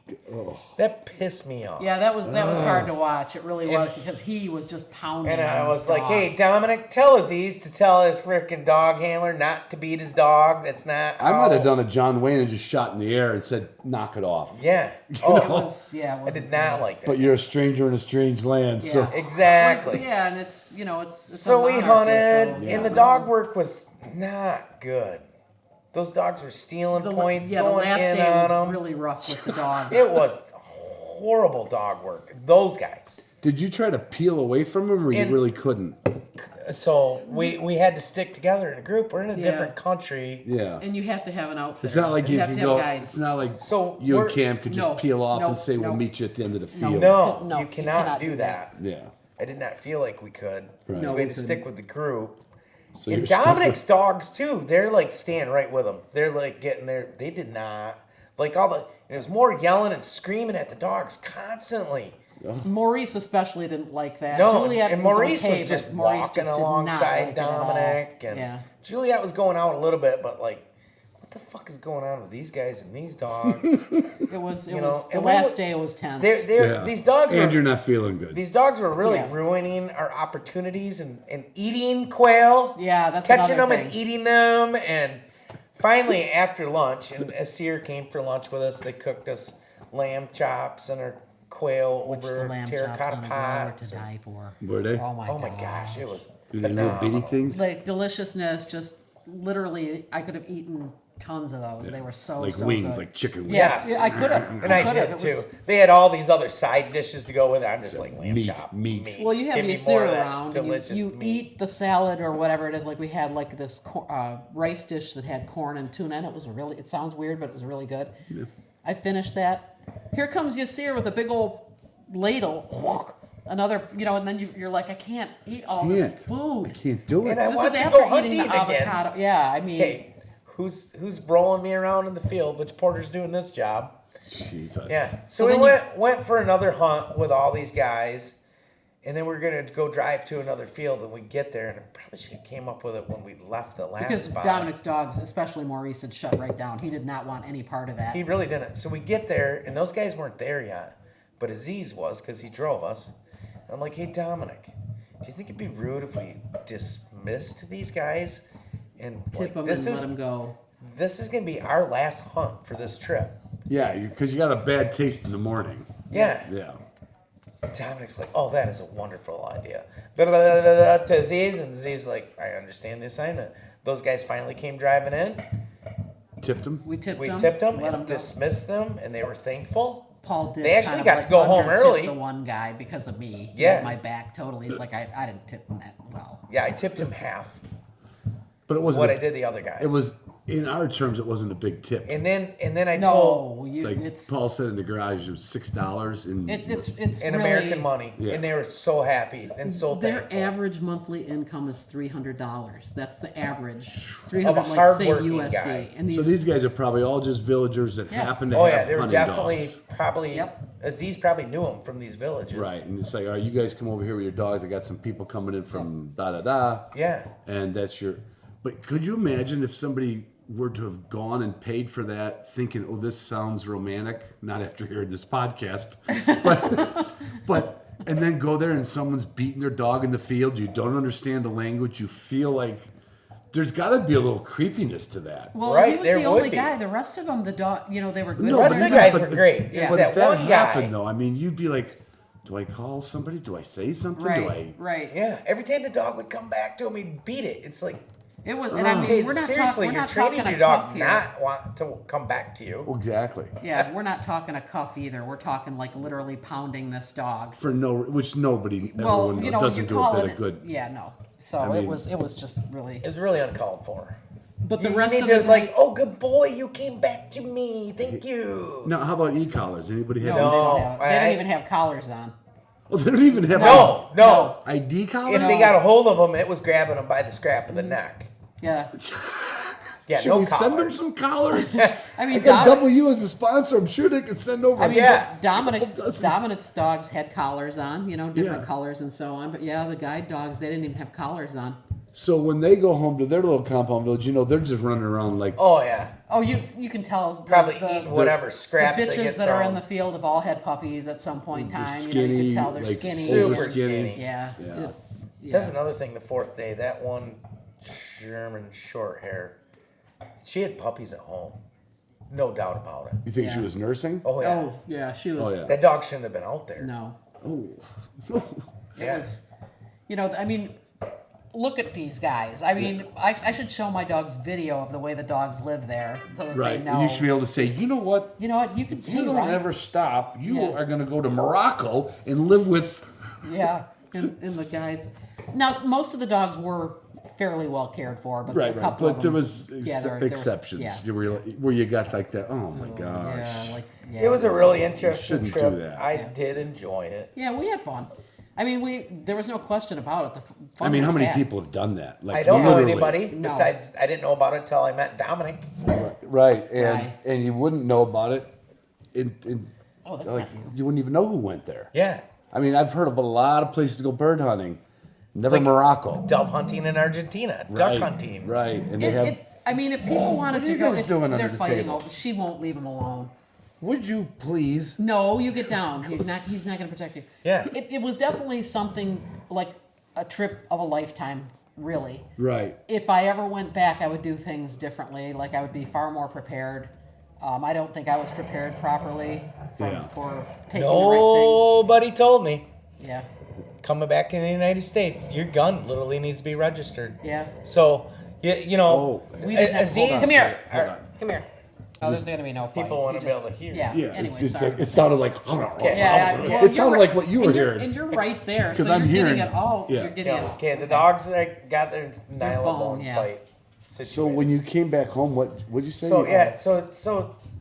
That pissed me off. Yeah, that was hard to watch. It really was because he was just pounding. And I on was this like, dog. hey, Dominic, tell Aziz to tell his freaking dog handler not to beat his dog. That's not. I might have how- done a John Wayne and just shot in the air and said, "Knock it off." Yeah. It Oh, was, yeah, it I was. did not like that. But you're a stranger in a strange land, so Yeah. Exactly. Yeah, and it's it's So a we monarchy, hunted, so- and the dog work was not good. Those dogs were stealing points, the going last in day on was them. really rough with the dogs. It was horrible dog work. Those guys. did you try to peel away from him, or you And- really couldn't? So we had to stick together in a group. We're in a Yeah. different country. Yeah. And you have to have an outfit. It's not like you have can to go. have guides. It's not like So you and we're- Cam could just No, peel off no, and say, "We'll no. meet you at the end of the field." No, No, you you cannot cannot do do that. Yeah. I did not feel like we could. Right. So No, we we had to stick with the group. So And you're stuck Dominic's with- dogs too. They're like staying right with him. They're like getting there. They did not like all the. And it was more yelling and screaming at the dogs constantly. Maurice especially didn't like that. No, Juliet and Maurice okay, was just but Maurice walking just did not alongside like it at all. Dominic, and Yeah. Juliet was going out a little bit, but like, what what the fuck is going on with these guys and these dogs? It was You know, the and we last were- day was tense. These dogs and were you're not feeling good. these dogs were really Yeah. ruining our opportunities and eating quail. Yeah, that's catching another them and thing. eating them. And finally, after lunch, and Asir came for lunch with us. They cooked us lamb chops and our quail Which the over lamb chops terracotta on a griller pots. to die for. Were they? Oh Oh my gosh, it was Do they little bitty phenomenal. things? Like deliciousness, just literally, I could have eaten tons of those. They were so Like so wings, good. like chicken wings. Yeah, Yes. yeah, I could have. And I could did have. too. They had all these other side dishes to go with it. I'm just like lamb Meat, chop. meat. Well, you have Give me your more sear of that around. And delicious you meat. eat the salad or whatever it is. Like we had like this rice dish that had corn and tuna, and it was really. It sounds weird, but it was really good. Yeah. I finished that. Here comes Yasir with a big old ladle. Another, and then you're like, I can't eat all this food. I can't do it. And I This want is to after go eating hunting the again. avocado. Yeah, I mean, Okay, who's rolling me around in the field? Which Porter's doing this job? Jesus. Yeah. So So we then went for another hunt with all these guys, and then we're gonna go drive to another field, and we get there, and I probably should have came up with it when we left the last because spot. Dominic's dogs, especially Maurice, had shut right down. He did not want any part of that. He really didn't. So we get there, and those guys weren't there yet, but Aziz was because he drove us. And I'm like, hey Dominic, do you think it'd be rude if we dismissed these guys and Tip like, them this and is let them go. this is gonna be our last hunt for this trip? Yeah, because you got a bad taste in the morning. Yeah. Yeah. Dominic's like, oh, that is a wonderful idea. Blah, blah, blah, blah, blah, to Aziz, and Aziz like, I understand the assignment. Those guys finally came driving in. Tipped them? We tipped We them. tipped them let and go. dismissed them, and they were thankful. Paul did. They actually kind of got like to go home under-tip early. The one guy because of me. He Yeah. had my back totally. He's like, I didn't tip him that well. Yeah, I tipped him half But it wasn't. what a- I did the other guys. It was, in our terms, it wasn't a big tip. and then I told No, It's like it's Paul said in the garage, it was $6 and it's in really, American money, Yeah. and they were so happy and so Their thankful. average monthly income is $300. That's the average. Of 300, a like say hardworking USD. guy. And so these guys are probably all just villagers that Yeah. happen to Oh have yeah, they were hunting definitely dogs. probably. Yep. Aziz probably knew him from these villages. Right, and it's like, all right, you guys come over here with your dogs. I got some people coming in from da-da-da. Yeah. And that's your... But could you imagine if somebody were to have gone and paid for that thinking, oh, this sounds romantic, not after hearing this podcast, but and then go there and someone's beating their dog in the field, you don't understand the language, you feel like there's got to be a little creepiness to that. well, Right, he was there the would only be. guy. The rest of them, the dog, they were good. The rest of the guys were great. It was But that if that one happened, guy. though, I mean, you'd be like, do I call somebody? Do I say something? Do I... Right, right. Yeah, every time the dog would come back to him, he'd beat it. It's like, It was, and I mean, okay, we're not seriously, we're you're not training talking your a dog cuff here. not want to come back to you. Exactly. Yeah, we're not talking a cuff either. We're talking like literally pounding this dog. For no, which nobody, Well, everyone you doesn't do a call bit it of good. Yeah, no. So I it mean- was just really. It was really uncalled for. But the You rest need of to the like, guys, oh, good boy, you came back to me. Thank you. Now, how about e-collars? Anybody have? no, any- they No, don't have. They I- don't even have collars on. Oh, they don't even have No. ID collars. If they got a hold of him, it was grabbing him by the scrap of the neck. Yeah, Yeah, Should no we send them collars. some collars? I mean, I got Dominic, W as a sponsor. I'm sure they could send over. I mean, Yeah. Dominic's doesn't. Dominic's dogs had collars on. Different Yeah. colors and so on. But yeah, the guide dogs they didn't even have collars on. So when they go home to their little compound village, they're just running around like. Oh yeah, Oh, you can tell probably the, eating whatever the scraps they bitches get that are in thrown. the field have all had puppies at some point in time. You skinny, can tell they're like skinny. Super over skinny. Yeah. Yeah. Yeah. That's another thing. The fourth day, that one German short hair, she had puppies at home, no doubt about it. You think Yeah. she was nursing? Oh yeah, Oh yeah, she was. Oh, yeah. that dog shouldn't have been out there. No. Oh. Yeah. Was, I mean, look at these guys. I mean, I should show my dogs video of the way the dogs live there so that Right. they know. And you should be able to say, you know what? You know what? You can. If Hey, you don't Ryan. ever stop, you Yeah. are going to go to Morocco and live with. Yeah, in the guides. Now, most of the dogs were fairly well cared for, but Right, a couple But of there them, was there was- exceptions yeah. where you got like that. Oh my gosh. Yeah, like yeah. It was a really interesting shouldn't do trip. that. I did enjoy it. Yeah, we had fun. I mean, there was no question about it. The fun I mean, how was many had. people have done that? Like I don't know literally. anybody No. besides. I didn't know about it until I met Dominic. Right, and Right. and you wouldn't know about it. Oh, that's Like not you. you wouldn't even know who went there. Yeah, I mean, I've heard of a lot of places to go bird hunting, never Like- Morocco. dove hunting in Argentina, duck Right, hunting. right? And they have I mean, if people wanted are to you go, guys doing under they're the fighting table? over. She won't leave him alone. Would you please? No, you get down. He's not going to protect you. Yeah. It was definitely something like a trip of a lifetime, really. Right. If I ever went back, I would do things differently. Like I would be far more prepared. I don't think I was prepared properly for taking the right Nobody told me. things. Yeah. Coming back in the United States, your gun literally needs to be registered. Yeah. So, you know, We didn't have- hold on. Aziz, Come here. Hold on. Come here. Oh, there's going to be no fight. people wanna You be able just- to hear. Yeah. Yeah. Anyway, it's just sorry. like, it sounded like. Yeah, well, it sounded you're like what you were and you're- hearing. And you're right there. 'Cause So I'm you're hearing- getting it all. yeah. You're getting it. okay, the dogs that got their nylon bone, bone yeah. fight situated. So when you came back home, what'd you say? So yeah, so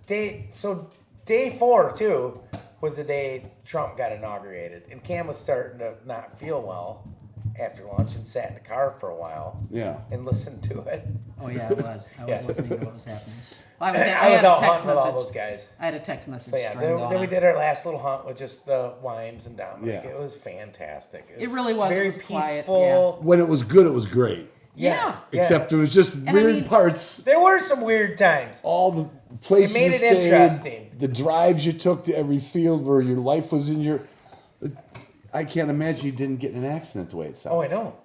day 4 too was the day Trump got inaugurated, and Cam was starting to not feel well after lunch and sat in the car for a while. Yeah. And listened to it. Oh yeah, it was. I was Yeah. listening to what was happening. I I was had a out text hunting with all message. those guys. I had a text message So yeah, string then going we on. did our last little hunt with just the Wimes and Dominic. Yeah. It was fantastic. It really was. It very was quiet, peaceful. When it was good, it was great. Yeah. Except there was just I weird mean- parts. There were some weird times. All the places It made you it stayed, interesting. the drives you took to every field where your life was in your. I can't imagine you didn't get in an accident the way it sounds. Oh, I know.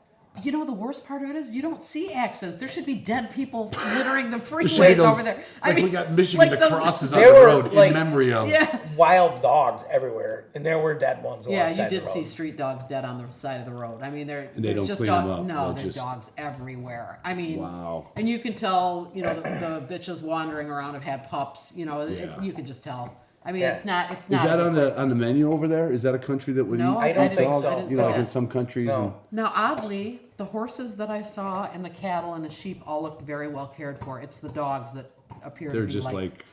You know, the worst part of it is you don't see accidents. There should be dead people littering the There should be freeways those- over there. Like we got Michigan like the those- crosses on There the were, road like- in memory of. Yeah. Wild dogs everywhere, and there were dead ones. Yeah, alongside you did the road. see street dogs dead on the side of the road. I mean, they there's don't just clean 'em up. no, They'll there's just- dogs everywhere. I mean, Wow. And you can tell, you know, the bitches wandering around have had pups. You know, Yeah. you could just tell. I mean, Yeah. it's not. It's Is not. that a on good place the menu over there? Is that a country that would No, eat I don't think dogs? so. I didn't You see know, like that. in some countries. No. And, Now, oddly, the horses that I saw and the cattle and the sheep all looked very well cared for. It's the dogs that appear They're to be just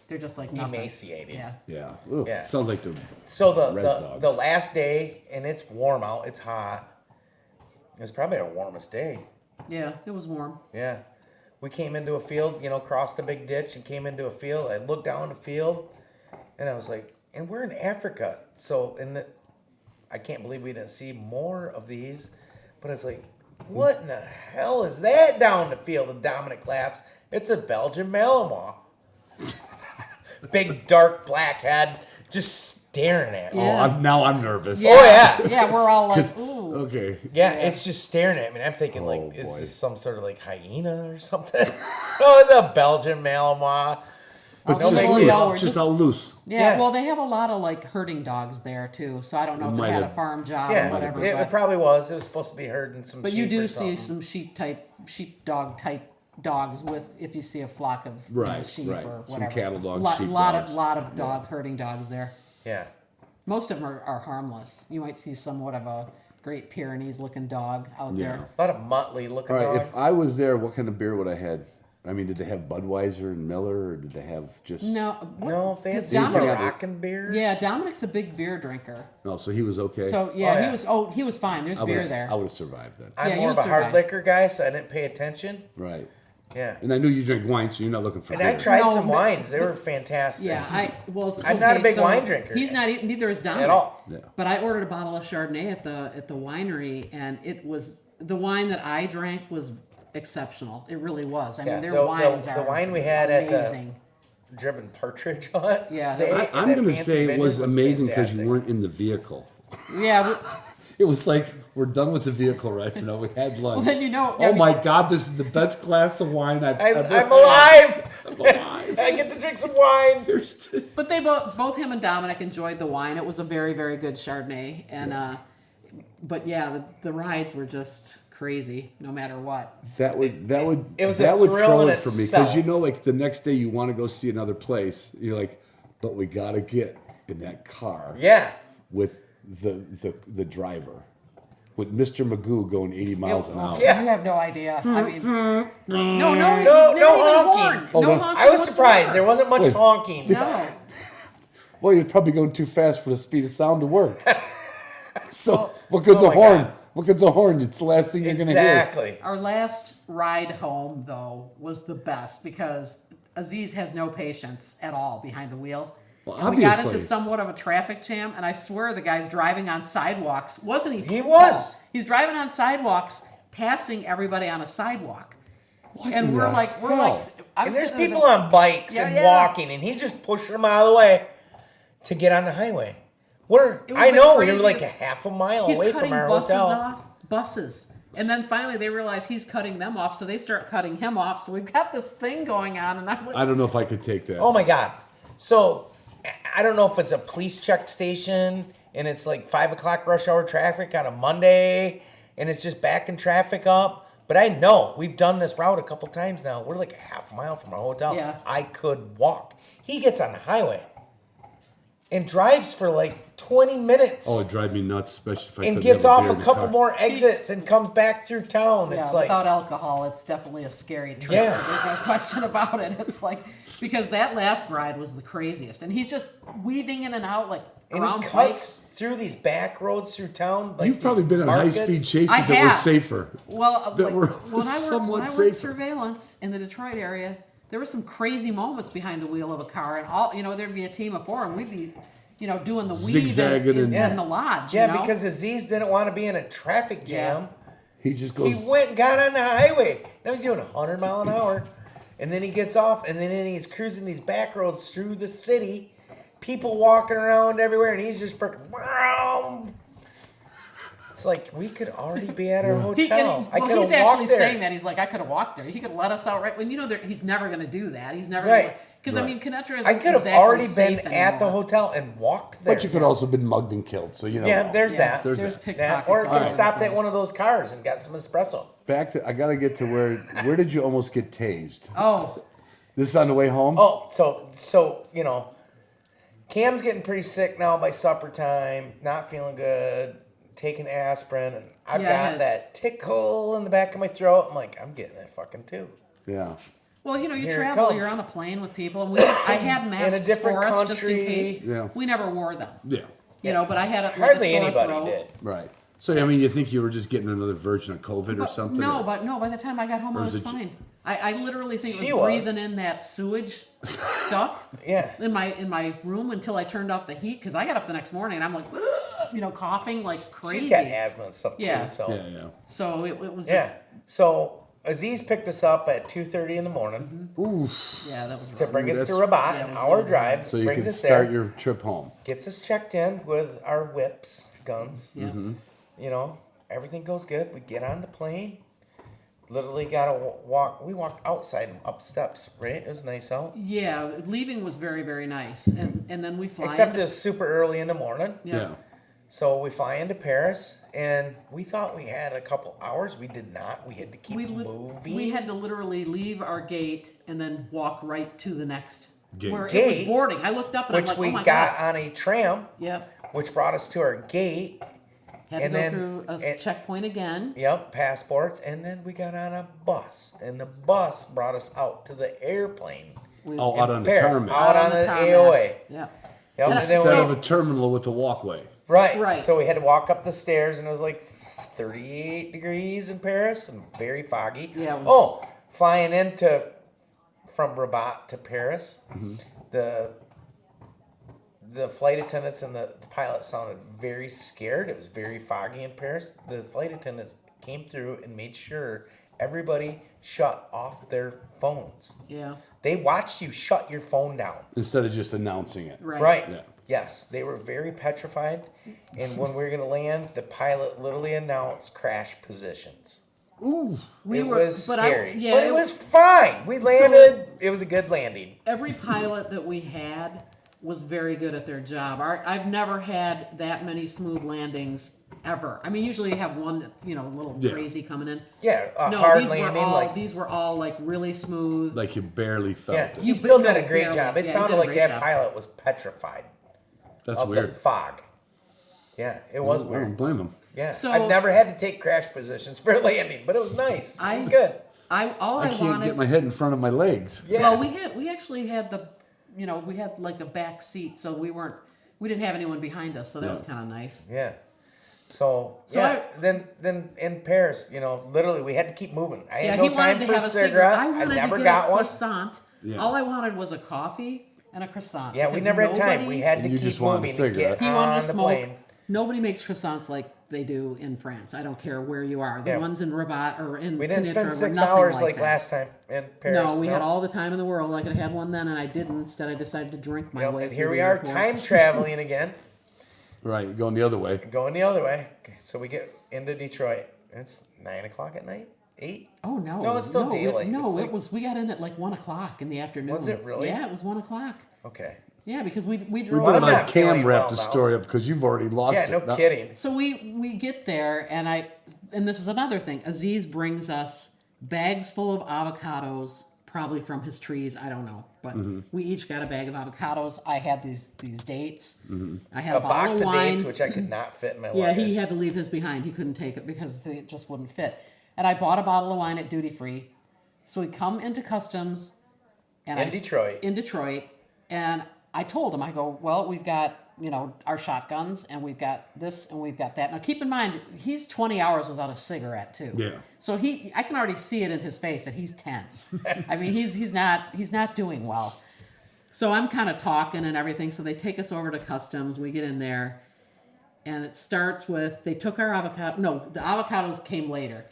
they're just like nothing. Emaciated. Yeah. yeah. Ugh, Yeah. It sounds like the. So Res the dogs. last day, and it's warm out. It's hot. It was probably our warmest day. Yeah, it was warm. Yeah. We came into a field, crossed a big ditch and came into a field. I looked down the field, and I was like, and we're in Africa. So, I can't believe we didn't see more of these. But it's like, what in the hell is that down the field? And Dominic laughs. It's a Belgian Malinois. Big, dark, black head, just staring at me. Yeah. Now I'm nervous. Oh, yeah. Yeah, we're all like, 'Cause- ooh. Okay. Yeah, it's just staring at me. And I'm thinking, Oh, like, is boy. this some sort of, like, hyena or something? No, it's a Belgian Malinois. But No it's just big loose. deal. We're Just just- all loose. Yeah, Yeah. well, they have a lot of like herding dogs there too. So I don't know if Might it had a have- farm job Yeah, or whatever. it but probably was. It was supposed to be herding some but sheep you do or see something. some sheepdog type dogs with if you see a flock of Right, sheep right. or Some whatever. cattle dogs, lot, sheep lot dogs. of lot of dog herding dogs there. Yeah. Most of them are harmless. You might see somewhat of a Great Pyrenees looking dog out Yeah. there. A lot of motley looking All right. dogs. If I was there, what kind of beer would I had? I mean, did they have Budweiser and Miller, or did they have just? No, no, they had Because some Dominic- Moroccan beers. yeah, Dominic's a big beer drinker. No, so he was okay. So yeah, Oh, yeah. he was fine. There's beer there. I would have survived then. I'm Yeah, more of you'd a hard survive. liquor guy, so I didn't pay attention. Right. Yeah. And I knew you drink wine, so you're not looking for. And I beer. tried No, some but- wines. They were fantastic. Yeah, I'm not a big wine drinker. He's not. Neither is Dominic. At all. Yeah. But I ordered a bottle of Chardonnay at the winery, and it was the wine that I drank was exceptional. It really was. I Yeah, mean, their the- wines the are wine we had at the- amazing. Driven partridge hunt. Yeah, They- that was- I'm that going to fancy say it vineyard was amazing because fantastic. you weren't in the vehicle. Yeah, It was like we're done with the vehicle right now. We had lunch. then you know- Oh my God, this is the best glass of wine I've ever. I'm alive. I'm alive. I get to drink some wine. Here's to- but they both him and Dominic enjoyed the wine. It was a very very good Chardonnay, and but yeah, the rides were just crazy no matter what. That would It was a that would thrill throw in it for me itself. because like the next day you want to go see another place. You're like, but we got to get in that car Yeah. with the driver, with Mr. Magoo going 80 miles an hour. Yeah. You have no idea. I mean, no, No they didn't even honking. horn. No no. honking I was surprised. whatsoever. There wasn't much Wait. honking. No. Well, you're probably going too fast for the speed of sound to work. So what good's oh a my horn? God. What good's a horn? It's the last thing you're going to hear. Exactly. Our last ride home, though, was the best because Aziz has no patience at all behind the wheel. Well, And we got obviously. into somewhat of a traffic jam, and I swear the guy's driving on sidewalks. Wasn't he? He was. He's driving on sidewalks, passing everybody on a sidewalk. And we're like, I'm And there's sitting there people going, on bikes Yeah, and yeah. walking, and he's just pushing them out of the way to get on the highway. It was I the know, we were like a craziest- half a mile He's away cutting from our buses hotel. off, buses. And then finally they realize he's cutting them off, so they start cutting him off. So we've got this thing going on, and I'm like, I don't know if I could take that. Oh my God. So I don't know if it's a police check station and it's like 5 o'clock rush hour traffic on a Monday and it's just backing traffic up. But I know we've done this route a couple times now. We're like a half a mile from our hotel. Yeah. I could walk. He gets on the highway and drives for like 20 minutes. Oh, it'd drive me nuts, especially if I and couldn't gets have off beer a in the couple car. more exits and comes back through town. yeah, It's like, without alcohol, it's definitely a scary trip. Yeah. There's no question about it. It's like, because that last ride was the craziest. And he's just weaving in and out like and around he bikes. cuts through these back roads through town. Like You've probably these been on markets. high-speed chases I that were have. safer. Well, that like, were when I somewhat worked safer. surveillance in the Detroit area, there were some crazy moments behind the wheel of a car, and all there'd be a team of 4, and we'd be, doing the weave Zigzagging in and- the lodge. Yeah, you know? because Aziz didn't want to be in a traffic jam. He just goes. He went and got on the highway. Now he's doing 100 mile an hour. And then he gets off, and then he's cruising these back roads through the city. People walking around everywhere, and he's just freaking. It's like we could already be at our hotel. I could he's have actually walked there. saying that. He's like, I could have walked there. He could let us out right when he's never going to do that. He's never Right. Because I mean, Conetra is I could have exactly already safe been at the anymore. hotel and walked there. But you could also have been mugged and killed, so you know. Yeah, there's Yeah, that. There's there's that. pickpockets. Or all could over have the stopped at place. one of those cars and got some espresso. Back to I gotta get to where did you almost get tased? Oh, This is on the way home. Oh, so Cam's getting pretty sick now by supper time, not feeling good, taking aspirin, and I've Yeah, I got had- that tickle in the back of my throat. I'm like, I'm getting that fucking too. Yeah. well, you Here it travel. comes. You're on a plane with people, and I had masks different for us just in country. case. Yeah. We never wore them. Yeah. But I had like Hardly a sore anybody throat. did. Right. So I mean, you think you were just getting another version of COVID or something? No, or- but no. By the time I got home, I Or was is it fine. I literally think She it was was. breathing in that sewage stuff. Yeah. In my room until I turned off the heat because I got up the next morning and I'm like, coughing like crazy. She's got asthma and stuff too. Yeah. So Yeah. So it was just yeah. So Aziz picked us up at 2:30 in the morning Oof. yeah, that was to rough. bring us to that's- Rabat, yeah, it an was hour really drive. So you brings could us start there, your trip home. gets us checked in with our whips, guns. Yeah. Everything goes good. We get on the plane. Literally got to walk. We walked outside and up steps, right? It was nice out. Yeah, leaving was very, very nice. And then we fly. Except it was super early in the morning. Yeah. So we fly into Paris, and we thought we had a couple hours. We did not. We had to keep moving. We had to literally leave our gate and then walk right to the next Gate. where it was Gate, boarding. I looked up and which I'm like, we oh my got god. on a tram, Yep. which brought us to our gate. Had and to go then- through a and- checkpoint again. Yep, passports, and then we got on a bus, and the bus brought us out to the airplane. Oh, out on the Paris, tarmac. out on the tarmac. AOA. Yeah. Yep, And and then Instead we- of a terminal with a walkway. Right. Right. So we had to walk up the stairs, and it was like 38 degrees in Paris and very foggy. Yeah, it was- Flying from Rabat to Paris, the flight attendants and the pilot sounded very scared. It was very foggy in Paris. The flight attendants came through and made sure everybody shut off their phones. Yeah. They watched you shut your phone down. Instead of just announcing it. Right. Yeah. Yes, they were very petrified. And when we were going to land, the pilot literally announced crash positions. We It were, was but scary. yeah, but it was fine. We landed. It was a good landing. every pilot that we had was very good at their job. I've never had that many smooth landings ever. I mean, usually you have one that's a little Yeah. crazy coming in. Yeah, a No, hard these landing. were all like, these were all like really smooth. Like you barely felt yeah, it. he You still no, did a great barely. job. It Yeah, he sounded did a like great that job. pilot was petrified That's of the weird. fog. Yeah, it was I weird. don't blame him. Yeah, So- I've never had to take crash positions for a landing, but it was nice. It was good. I I can't wanted. get my head in front of my legs. Yeah. Well, we actually had we had like a back seat, so we didn't have anyone behind us, so that Yeah. was kind of nice. Yeah. So So then in Paris, literally we had to keep moving. I Yeah, had no he time wanted to for a have a cigarette. I I wanted never to get got a one. croissant. Yeah. All I wanted was a coffee and a croissant. Yeah, we because never had time. nobody- We had And to you keep just wanted a moving to cigarette. get He on wanted the to smoke. plane. Nobody makes croissants like they do in France. I don't care where you are. The Yeah. ones in Rabat or in We didn't Knitra spend were 6 nothing hours like like that. last time in Paris. No, we had all the time in the world. I could have had one then, and I didn't. Instead, I decided to drink my way And through here the we are, airport. time traveling again, Right, going the other way. going the other way. So we get into Detroit. It's 9 o'clock at night. 8. Oh no! No, it's still daylight. No, It's it like- was. We got in at like 1:00 in the afternoon. Was it really? Yeah, it was 1:00. Okay. Yeah, because we We drove. Well, better I'm let not feeling Cam wrap well the now. story up because you've already lost Yeah, it. no Now- kidding. So we get there, and this is another thing. Aziz brings us bags full of avocados, probably from his trees. I don't know, but we each got a bag of avocados. I had these dates. I had A a bottle box of of wine. dates, which I could not fit in my Yeah, luggage. he had to leave his behind. He couldn't take it because it just wouldn't fit. And I bought a bottle of wine at duty free. So we come into customs, and In Detroit. In Detroit, and I told him, I go, well, we've got our shotguns, and we've got this, and we've got that. Now keep in mind, he's 20 hours without a cigarette too. Yeah. So I can already see it in his face that he's tense. I mean, he's not doing well. So I'm kind of talking and everything. So they take us over to customs. We get in there, and it starts with they took our avocado. No, the avocados came later.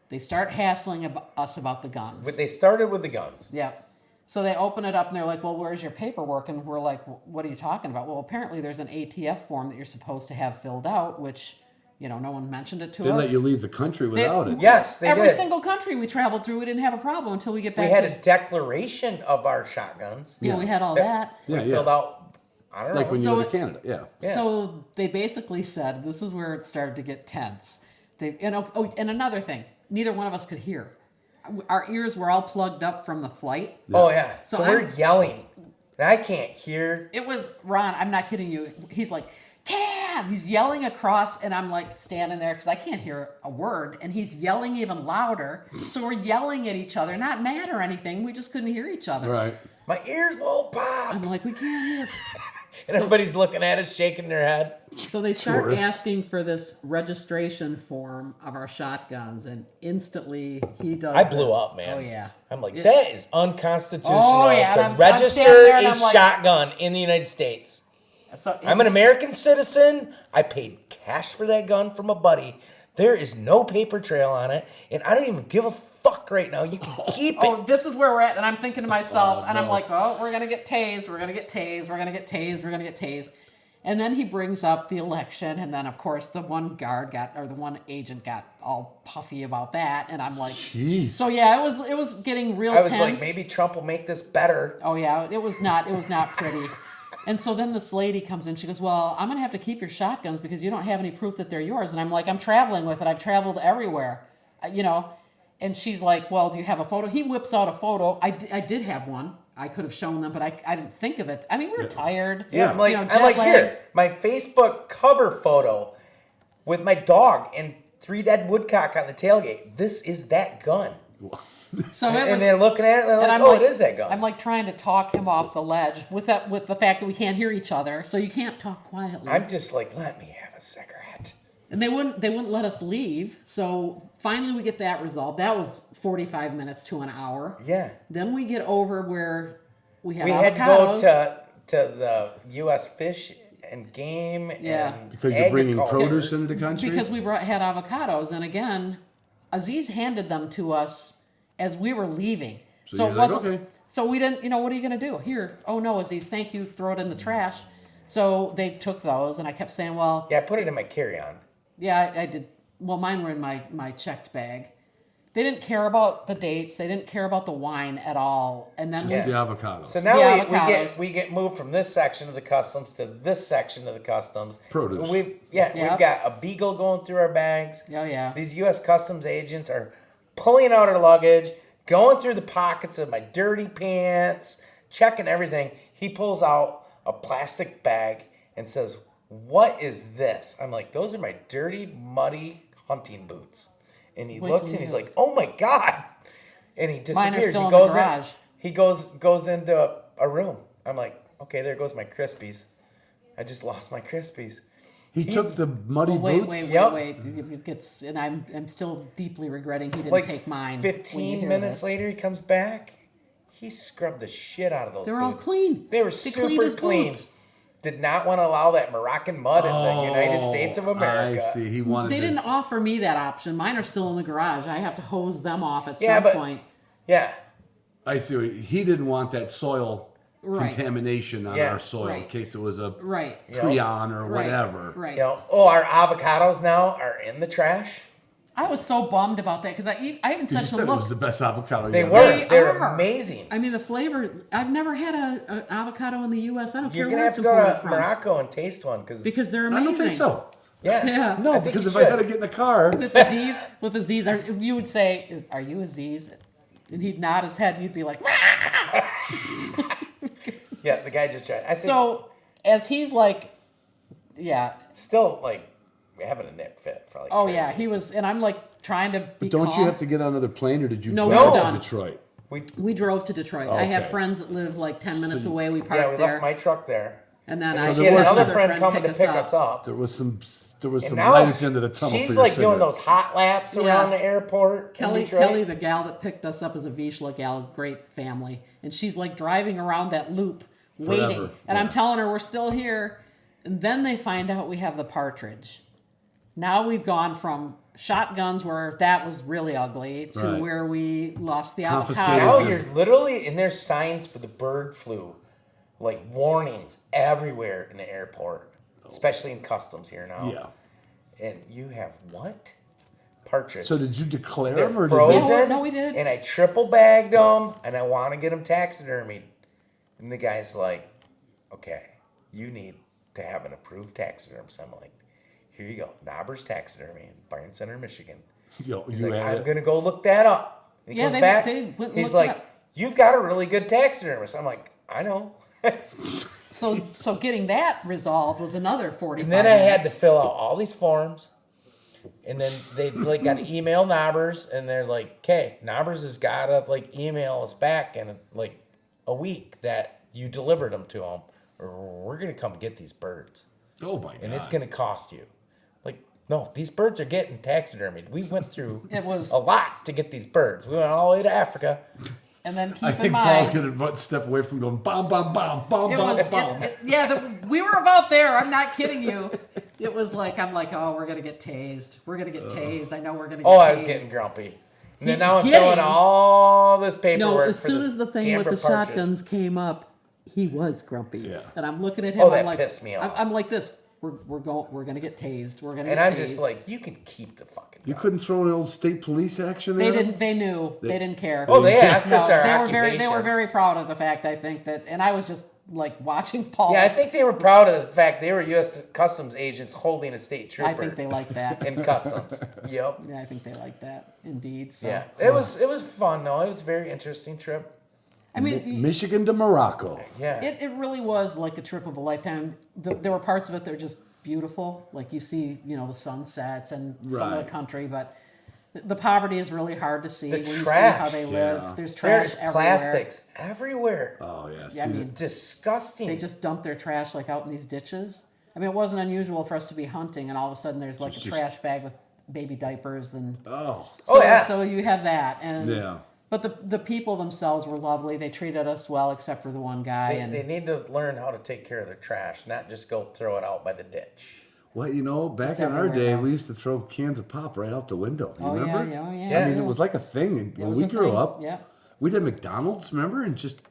They start hassling us about the guns. But they started with the guns. Yep. So they open it up and they're like, well, where's your paperwork? And we're like, what are you talking about? Well, apparently there's an ATF form that you're supposed to have filled out, which, no one mentioned it to They us. let you leave the country without it. Yes, they Every did. single country we traveled through, we didn't have a problem until we get We back had to... a declaration of our shotguns. we had all that. We Yeah, yeah. filled out, I don't know. Like when So you were to it- Canada. Yeah. Yeah. So they basically said, this is where it started to get tense. And another thing, neither one of us could hear. Our ears were all plugged up from the flight. Oh, yeah. So So we're I'm- yelling. And I can't hear. It was Ron. I'm not kidding you. He's like, Cam! He's yelling across, and I'm like standing there because I can't hear a word, and he's yelling even louder. So we're yelling at each other, not mad or anything. We just couldn't hear each other. Right. My ears won't pop. I'm like, we can't hear. And everybody's looking at us, shaking their head. So they start Tourists. asking for this registration form of our shotguns, and instantly he does. I blew this. up, man. Oh yeah. I'm like, that is unconstitutional Oh, yeah, and to I'm register standing there and a I'm like- shotgun in the United States. So I'm an American citizen. I paid cash for that gun from a buddy. There is no paper trail on it, and I don't even give a fuck right now. You can keep it. Oh, this is where we're at, and I'm thinking to myself, and I'm like, oh, we're gonna get tased, we're gonna get tased, we're gonna get tased, we're gonna get tased. And then he brings up the election, and then of course the one agent got all puffy about that, and I'm like, Jeez. so yeah, it was getting real I was tense. like, maybe Trump will make this better. Oh yeah, it was not pretty. And so then this lady comes in. She goes, well, I'm going to have to keep your shotguns because you don't have any proof that they're yours. And I'm like, I'm traveling with it. I've traveled everywhere, And she's like, well, do you have a photo? He whips out a photo. I did have one. I could have shown them, but I didn't think of it. I mean, we were tired. Yeah, I'm like, jet-lagged. here, my Facebook cover photo with my dog and 3 dead woodcock on the tailgate. This is that gun. So it And was, they're looking at it, and they're and like, I'm oh, like, it is that gun. I'm like trying to talk him off the ledge with the fact that we can't hear each other. So you can't talk quietly. I'm just like, let me have a cigarette. And they wouldn't let us leave. So finally we get that resolved. That was 45 minutes to an hour. Yeah. Then we get over where we had We avocados. had to go to the U.S. Fish and Game Yeah. and Because you're bringing agriculture. produce into the country? because we had avocados, and again, Aziz handed them to us as we were leaving. So you're it like, wasn't. okay. So we didn't. What are you going to do? Here. Oh no, Aziz, thank you. Throw it in the trash. So they took those, and I kept saying, well, Yeah, I put it in my carry-on. yeah, I did. Well, mine were in my checked bag. They didn't care about the dates. They didn't care about the wine at all. And then Just the avocados. So now The we avocados. get moved from this section of the customs to this section of the customs. Produce. We've Yep. got a beagle going through our bags. Oh, yeah. These U.S. customs agents are pulling out our luggage, going through the pockets of my dirty pants, checking everything. He pulls out a plastic bag and says, "What is this?" I'm like, "Those are my dirty, muddy hunting boots." And he Wait looks till and he's you- like, "Oh my God!" And he Mine are disappears. still He in the goes garage. He goes into a room. I'm like, "Okay, there goes my Crispies. I just lost my Crispies." he took the muddy wait, boots? wait. It gets, and I'm still deeply regretting he didn't Like take mine. when you 15 hear minutes this. later, he comes back. He scrubbed the shit out of those They were all boots. clean. They were cleaned super his clean. boots. did not want to allow that Moroccan mud in the United States of America. I see. He wanted. They to, didn't offer me that option. Mine are still in the garage. I have to hose them off at Yeah, some but- point. Yeah. I see. He didn't want that soil Right. contamination on Yeah. our soil in Right. case it was a Right. prion or Right. whatever. Right. You know, our avocados now are in the trash. I was so bummed about that because I even You said said to it look. was the best avocado. They you ever were. had. They're are. amazing. I mean, the flavor. I've never had an avocado in the U.S. I don't You're care gonna where have it's to go imported to from Morocco and taste one because they're I amazing. don't think so. yeah, Yeah. No, think because you if I had should. to get in the car, With Aziz, you would say, "Are you Aziz?" And he'd nod his head, and you'd be like, yeah. The guy just tried. I think so. As he's like, yeah, still like having a neck fit for like. oh crazy. yeah, he was, and I'm like trying to be. don't calm. you have to get on another plane, or did you No, drive we're to done. Detroit? We drove to Detroit. I have Okay. friends that live like 10 minutes away. We parked Yeah, we there, left my truck there. and then So I she there had was another some- friend coming to pick us up. There was some. There was And some now light at the end of the tunnel. she's for your like doing cigarette. those hot laps Yeah. around the airport. Kelly, in Detroit. Kelly, the gal that picked us up, is a Vishla gal, great family, and she's like driving around that loop, waiting. Forever, And I'm yeah. telling her we're still here, and then they find out we have the partridge. Now we've gone from shotguns, where that was really ugly, to Right. where we lost the Confiscated avocado. Now this- you're literally, and there's signs for the bird flu, like warnings everywhere in the airport, especially in customs here now. Yeah. And you have what? Partridge. So did you declare They're them, or did frozen. No, we did. And I triple bagged them, and I want to get them taxidermied. And the guy's like, "Okay, you need to have an approved taxidermist." I'm like, "Here you go, Knobbers Taxidermy in Barn Center, Michigan." Yo, He's you like, had "I'm it? gonna go look that up." And he Yeah, comes they- back. they went and He's looked it like, up. "You've got a really good taxidermist." I'm like, "I know." So getting that resolved was another 45 And then I had to minutes. fill out all these forms. And then they like got to email Knobbers, and they're like, "Okay, Knobbers has got to like email us back in like a week that you delivered them to them, or we're gonna come get these birds, Oh my god! and it's gonna cost you." Like, no, these birds are getting taxidermied. We went through It was- a lot to get these birds. We went all the way to Africa. And then keep I in think mind, Paul's gonna step away from going bomb, bomb, bomb, bomb, it bomb, was, bomb. we were about there. I'm not kidding you. It was like, I'm like, oh, we're going to get tased. We're going to get tased. I know we're going to get Oh, tased. I was getting grumpy. And then now I'm Getting- filling all this paperwork. No, as for soon this as the thing with camper the partridge. shotguns came up, he was grumpy. Yeah. And I'm looking at him. Oh, I'm that like, pissed me off. I'm like this. We're gonna get tased. We're gonna And get I'm tased. just like, you can keep the fucking You gun. couldn't throw an old state police action They at him? didn't. They knew. They didn't care. Oh, they asked No, us our they were very. They were occupations. very proud of the fact. I think that, and I was just like watching Paul. Yeah, I think they were proud of the fact they were U.S. Customs agents holding a state trooper I think they like that. in customs. Yep. Yeah, I think they like that. Indeed. So. Yeah, it was fun though. It was a very interesting trip. I mean, Michigan to Morocco. Yeah. it really was like a trip of a lifetime. There were parts of it that were just beautiful, like you see, the sunsets and some of Right. the country, but the poverty is really hard to see The when you see trash. how they live. Yeah. There's trash There's everywhere. plastics everywhere. Oh yeah. Yeah, I see mean, Disgusting. they just dump their trash like out in these ditches. I mean, it wasn't unusual for us to be hunting, and all of a sudden there's like a trash bag with baby diapers and. oh. So, yeah. so you have that, and Yeah. But the people themselves were lovely. They treated us well, except for the one guy. They, and they need to learn how to take care of their trash, not just go throw it out by the ditch. Well, back It's in our everywhere day, now. we used to throw cans of pop right out the window. You oh remember? yeah, oh yeah. Yeah. I mean, it was like a thing when was we a grew thing, up. yep. We did McDonald's, remember, and just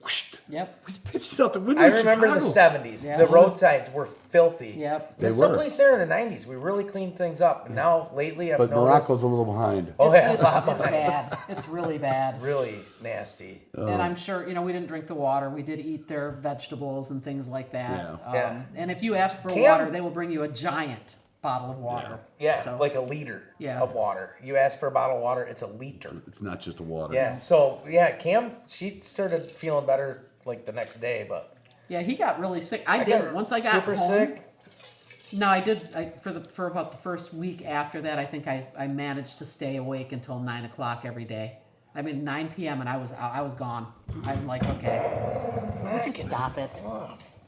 whoosh, Yep. we pitched it out the window. I in remember the Chicago. 70s. Yeah. The roadsides were filthy. Yep. They There's were. someplace there in the 90s. We really cleaned things up. And now, lately, I've But noticed. Morocco's a little behind. Oh, yeah, a It's lot behind. bad. It's really bad. Really nasty. And I'm sure, we didn't drink the water. We did eat their vegetables and things like that. Yeah. Yeah. And if you ask for Cam- water, they will bring you a giant bottle of water. Yeah, So, like a liter Yeah. of water. You ask for a bottle of water, it's a liter. It's not just the water. Yeah, so, yeah, Cam, she started feeling better like the next day, but yeah, he got really sick. I got didn't. Once I got super home, sick. No, I did. For about the first week after that, I think I managed to stay awake until 9 o'clock every day. I mean, 9 p.m. and I was gone. I'm like, okay, stop it,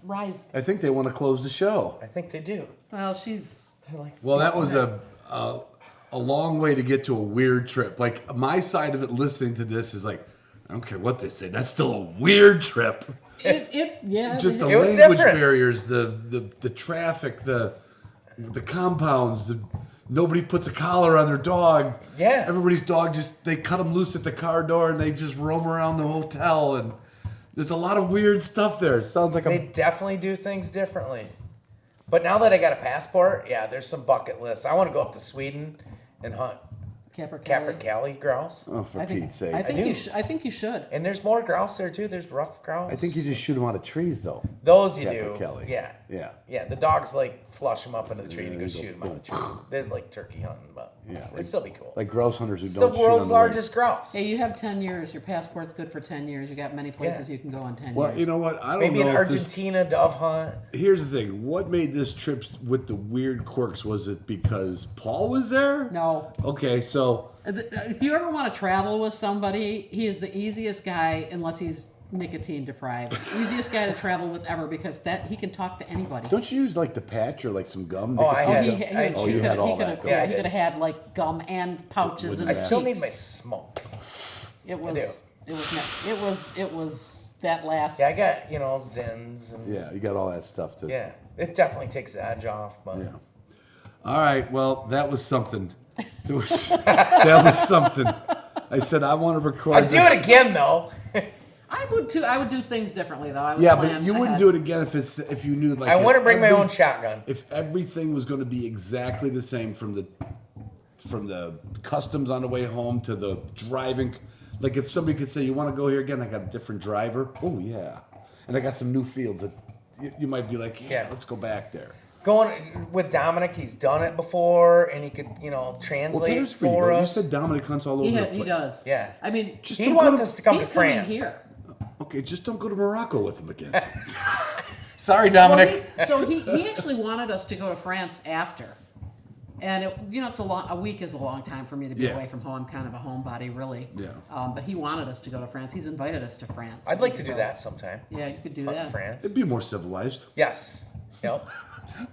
Rise. I think they want to close the show. I think they do. Well, she's They're like, Well, that was a long way to get to a weird trip. Like my side of it, listening to this is like, I don't care what they say. That's still a weird trip. Yeah. Just the It was language different. barriers, the traffic, the compounds. Nobody puts a collar on their dog. Yeah. Everybody's dog they cut them loose at the car door and they just roam around the hotel. And there's a lot of weird stuff there. It sounds like They definitely do things differently. But now that I got a passport, yeah, there's some bucket lists. I want to go up to Sweden and hunt Capercaillie grouse. oh, for I think, Pete's sake. I think do. I think you should. And there's more grouse there too. There's rough grouse. I think you just shoot them out of trees, though. those you do. Capercaillie. Yeah. Yeah. Yeah, the dogs like flush them up into the tree and Yeah, go they go shoot them out of the tree. They're like turkey hunting, but Yeah, it'd like- still be cool. Like grouse hunters who It's the don't shoot on world's the lake. largest grouse. Hey, you have 10 years. Your passport's good for 10 years. You got many places Yeah. you can go in 10 Well, years. you know what? I don't Maybe know an if this- Argentina dove hunt. Here's the thing. What made this trip with the weird quirks? Was it because Paul was there? No. Okay, so If you ever want to travel with somebody, he is the easiest guy, unless he's nicotine deprived. Easiest guy to travel with ever, because that he can talk to anybody. don't you use like the patch or like some gum? Oh, I nicotine had- He, gum? he, I- he Oh, you could- had he all could that have, gum. yeah, Yeah, I he could did. have had like gum and pouches in I his still need cheeks. my smoke. It was that last. Yeah, I got, Zins and Yeah, you got all that stuff too. yeah. It definitely takes the edge off, but Yeah. All right. Well, that was something. That was something. I said I want to record. I'd do it again though. I would too. I would do things differently though. I would Yeah, plan but you wouldn't ahead. do it again if you knew like. I wouldn't bring my every- own shotgun. If everything was going to be exactly the same from the customs on the way home to the driving, like if somebody could say you want to go here again, I got a different driver. Oh yeah, and I got some new fields that you might be like, yeah, Yeah. let's go back there. Going with Dominic, he's done it before, and he could, translate there's for you us. said Dominic hunts all over He, the ha- place. he does. Yeah. I mean, Just He don't go wants to- us to come he's to coming France. here. Okay, just don't go to Morocco with him again. Sorry, Dominic. Well, he actually wanted us to go to France after, and it's a week is a long time for me to be Yeah. away from home. I'm kind of a homebody, really. Yeah. But he wanted us to go to France. He's invited us to France. I'd like to do that sometime. Yeah, you could do Hunt in that. France. It'd be more civilized. Yes. Yep.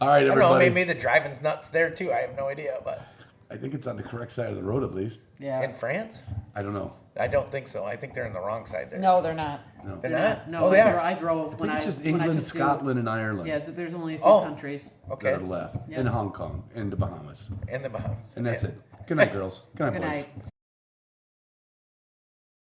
All right, I don't know. everybody. Maybe the driving's nuts there too. I have no idea, but I think it's on the correct side of the road at least. Yeah. in France, I don't know. I don't think so. I think they're in the wrong side there. No, they're not. No. They're not. No, Oh, they are. I drove I when think I it's just when I England, took the- Scotland, and Ireland Yeah, there's only a few Oh. countries. Okay. that are left, Yeah. and Hong Kong, and the Bahamas. In the Bahamas. And that's Yeah. it. Good night, girls. Good night, Good boys. night.